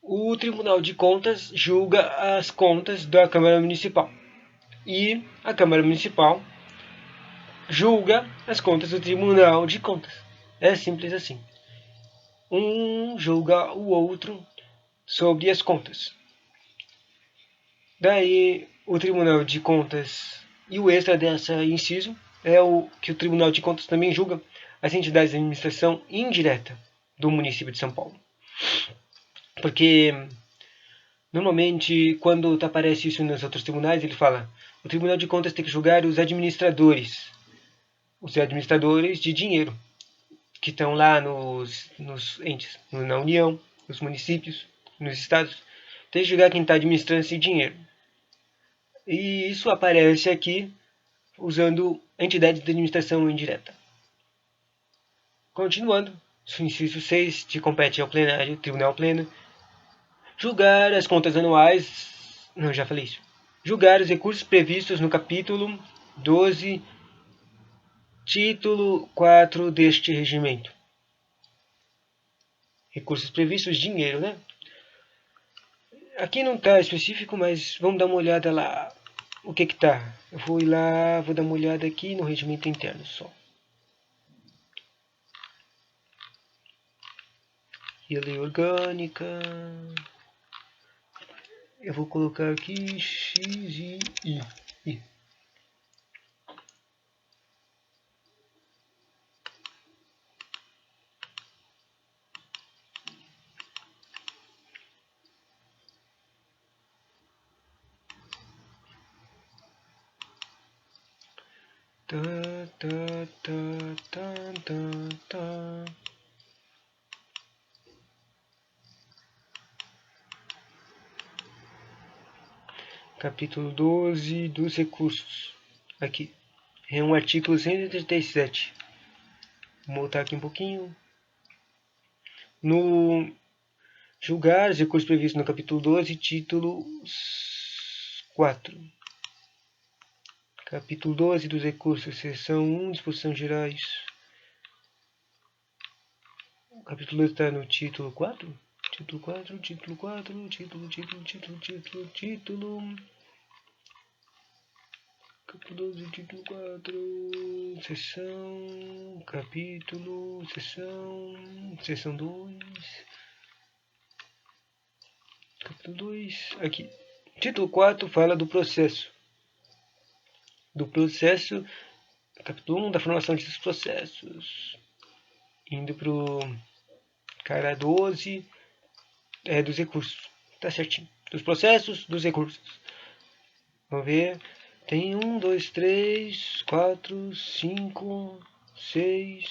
o Tribunal de Contas julga as contas da Câmara Municipal. E a Câmara Municipal julga as contas do Tribunal de Contas. É simples assim. Um julga o outro sobre as contas. Daí, o Tribunal de Contas e o extra dessa inciso é o que o Tribunal de Contas também julga as entidades de administração indireta do município de São Paulo. Porque, normalmente, quando aparece isso nos outros tribunais, ele fala: o Tribunal de Contas tem que julgar os administradores de dinheiro, que estão lá nos entes, na União, nos municípios, nos estados. Tem que julgar quem está administrando esse dinheiro. E isso aparece aqui usando entidades de administração indireta. Continuando, o inciso 6 te compete ao plenário, Tribunal Pleno, julgar as contas anuais. Não, já falei isso. Julgar os recursos previstos no capítulo 12, título 4 deste regimento. Recursos previstos, dinheiro, né? Aqui não está específico, mas vamos dar uma olhada lá. o que que tá? Eu vou ir lá, vou dar uma olhada aqui no regimento interno só. E a lei orgânica. Eu vou colocar aqui X e I. Tá. Capítulo 12 dos recursos. Aqui. É um artigo 137. Vou voltar aqui um pouquinho. No julgar os recursos previstos no capítulo 12, título 4. Capítulo 12 dos recursos, seção 1, disposições gerais. O capítulo 12 está no título 4? Título 4, título 4, título. Capítulo 12, título 4, seção, capítulo, seção 2. Capítulo 2, aqui. Título 4 fala do processo. Capítulo 1 da formação desses processos. Indo pro cara 12 dos recursos. Tá certinho. Dos processos, dos recursos. Vamos ver. Tem 1, 2, 3, 4, 5, 6.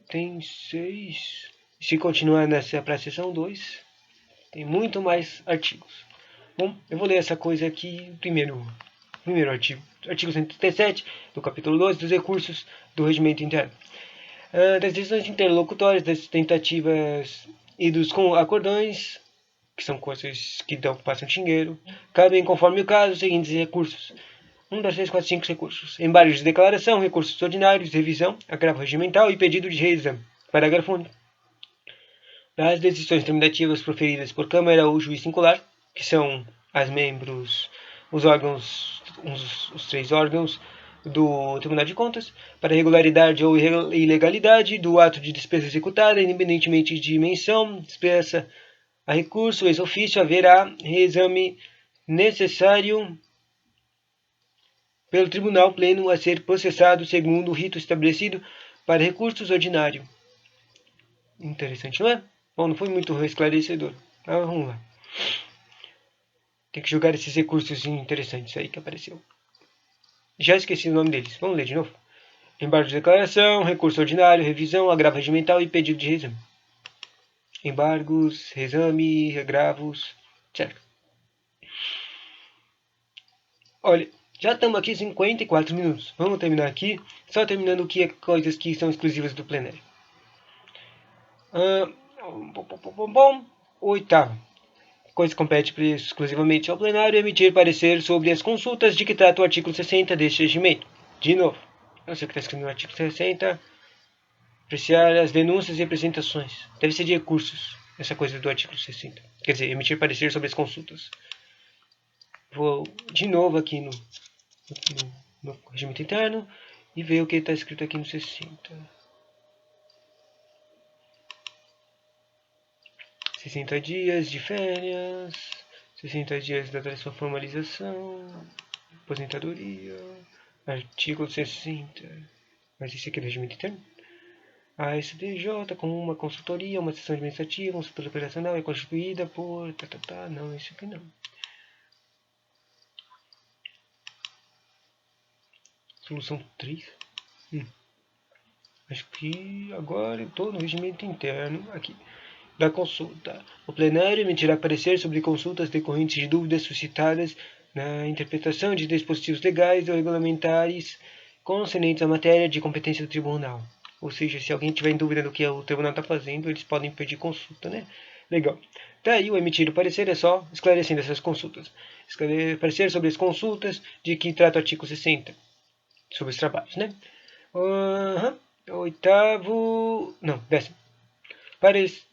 Tem 6. Se continuar nessa para a seção 2, tem muito mais artigos. Bom, eu vou ler essa coisa aqui primeiro artigo. Artigo 137 do capítulo 12 dos recursos do regimento interno. Das decisões interlocutórias, das tentativas e dos acordões, que são coisas que passam dinheiro, cabem, conforme o caso, os seguintes recursos. 1, 2, 3, 4, 5 recursos. Embargos de declaração, recursos ordinários, revisão, agravo regimental e pedido de reexame. Parágrafo único. Das decisões terminativas proferidas por Câmara ou juiz singular, que são os órgãos, os 3 órgãos do Tribunal de Contas, para regularidade ou ilegalidade do ato de despesa executada, independentemente de menção expressa a recurso, ex ofício, haverá reexame necessário pelo Tribunal Pleno a ser processado segundo o rito estabelecido para recursos ordinários. Interessante, não é? Bom, não foi muito esclarecedor. Mas vamos lá. Tem que jogar esses recursos interessantes aí que apareceu. Já esqueci o nome deles. Vamos ler de novo. Embargo de declaração, recurso ordinário, revisão, agravo regimental e pedido de reexame. Embargos, reexame, agravos, certo. Olha, já estamos aqui 54 minutos. Vamos terminar aqui, só terminando o que é coisas que são exclusivas do plenário. Oitavo. Coisa que compete exclusivamente ao plenário emitir parecer sobre as consultas de que trata o artigo 60 deste regimento. De novo, não sei o que está escrito no artigo 60. Apreciar as denúncias e apresentações. Deve ser de recursos, essa coisa do artigo 60. Quer dizer, emitir parecer sobre as consultas. Vou de novo aqui no regimento interno e ver o que está escrito aqui no 60. 60 dias de férias, 60 dias da sua formalização, aposentadoria, artigo 60. Mas isso aqui é do regimento interno? A STJ, como uma consultoria, uma sessão administrativa, um setor operacional, é constituída por... Não, isso aqui não. Solução 3. Acho que agora eu estou no regimento interno aqui da consulta. O plenário emitirá parecer sobre consultas decorrentes de dúvidas suscitadas na interpretação de dispositivos legais ou regulamentares concernentes à matéria de competência do tribunal. Ou seja, se alguém tiver em dúvida do que o tribunal está fazendo, eles podem pedir consulta, né? Legal. Daí o emitir o parecer é só esclarecendo essas consultas. Parecer sobre as consultas de que trata o artigo 60. Sobre os trabalhos, né? Oitavo... Não, 10º.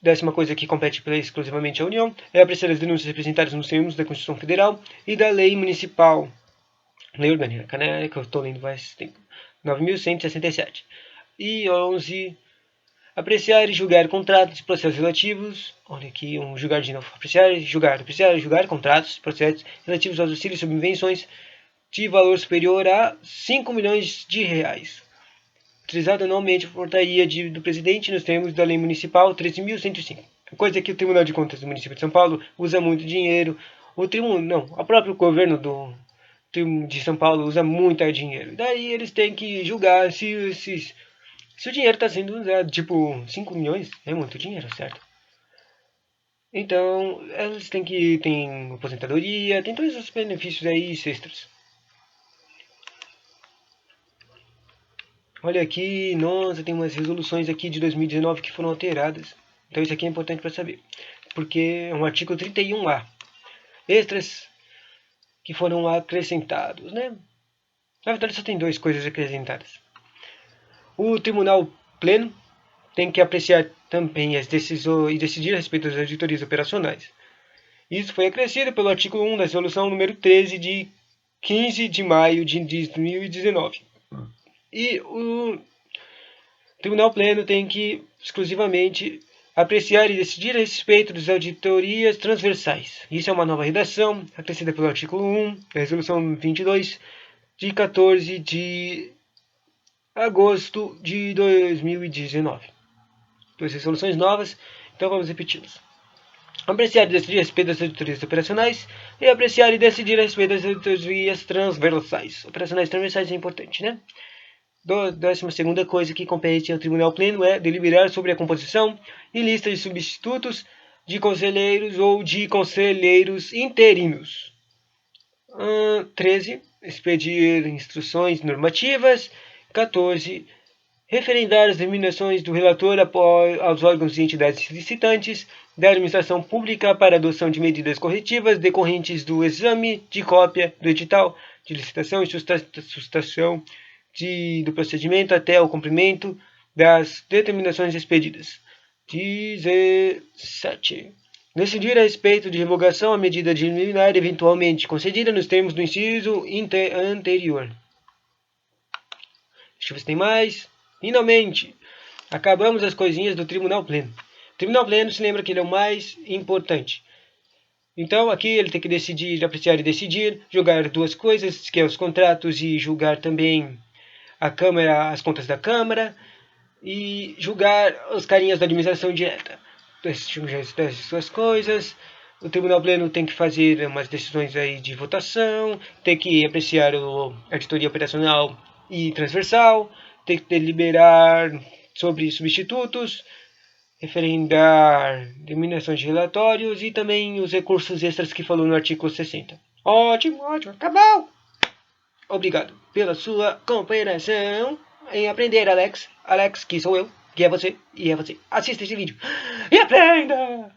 Décima coisa que compete exclusivamente à União é apreciar as denúncias representadas nos termos da Constituição Federal e da Lei Municipal. Lei Orgânica, né? Que eu estou lendo faz tempo. 9.167. E 11. Apreciar e julgar contratos e processos relativos. Olha aqui, julgar de novo. Apreciar e julgar contratos e processos relativos aos auxílios e subvenções de valor superior a 5 milhões de reais. Utilizado anualmente por portaria do presidente nos termos da Lei Municipal 13.105. Coisa que o Tribunal de Contas do município de São Paulo usa muito dinheiro. O próprio governo de São Paulo usa muito dinheiro. Daí eles têm que julgar se o dinheiro está sendo usado. Tipo, 5 milhões é muito dinheiro, certo? Então, eles têm aposentadoria, tem todos os benefícios aí extras. Olha aqui, nossa, tem umas resoluções aqui de 2019 que foram alteradas. Então isso aqui é importante para saber. Porque é um artigo 31A. Extras que foram acrescentados, né? Na verdade só tem 2 coisas acrescentadas. O Tribunal Pleno tem que apreciar também as decisões e decidir a respeito das auditorias operacionais. Isso foi acrescido pelo artigo 1 da resolução número 13 de 15 de maio de 2019. E o Tribunal Pleno tem que exclusivamente apreciar e decidir a respeito das auditorias transversais. Isso é uma nova redação, acrescida pelo artigo 1 da resolução 22 de 14 de agosto de 2019. 2 resoluções novas, então vamos repeti-las. Apreciar e decidir a respeito das auditorias operacionais e apreciar e decidir a respeito das auditorias transversais. Operacionais transversais é importante, né? 12ª coisa que compete ao Tribunal Pleno é deliberar sobre a composição e lista de substitutos de conselheiros ou de conselheiros interinos. 13. Expedir instruções normativas. 14. Referendar as determinações do relator aos órgãos e entidades licitantes da administração pública para adoção de medidas corretivas decorrentes do exame de cópia do edital de licitação e sustação do procedimento até o cumprimento das determinações expedidas. 17. Decidir a respeito de revogação à medida disciplinar eventualmente concedida nos termos do inciso anterior. Deixa eu ver se tem mais. Finalmente, acabamos as coisinhas do Tribunal Pleno. O Tribunal Pleno, se lembra que ele é o mais importante. Então, aqui ele tem que decidir, apreciar e decidir, julgar 2 coisas, que é os contratos e julgar também a Câmara, as contas da Câmara e julgar os carinhas da administração direta. Essas 2 coisas. O Tribunal Pleno tem que fazer umas decisões aí de votação, tem que apreciar a auditoria operacional e transversal, tem que deliberar sobre substitutos, referendar determinações de relatórios e também os recursos extras que falou no artigo 60. Ótimo, acabou! Obrigado pela sua cooperação em aprender, Alex. Alex, que sou eu, que é você, e é você. Assista esse vídeo e aprenda!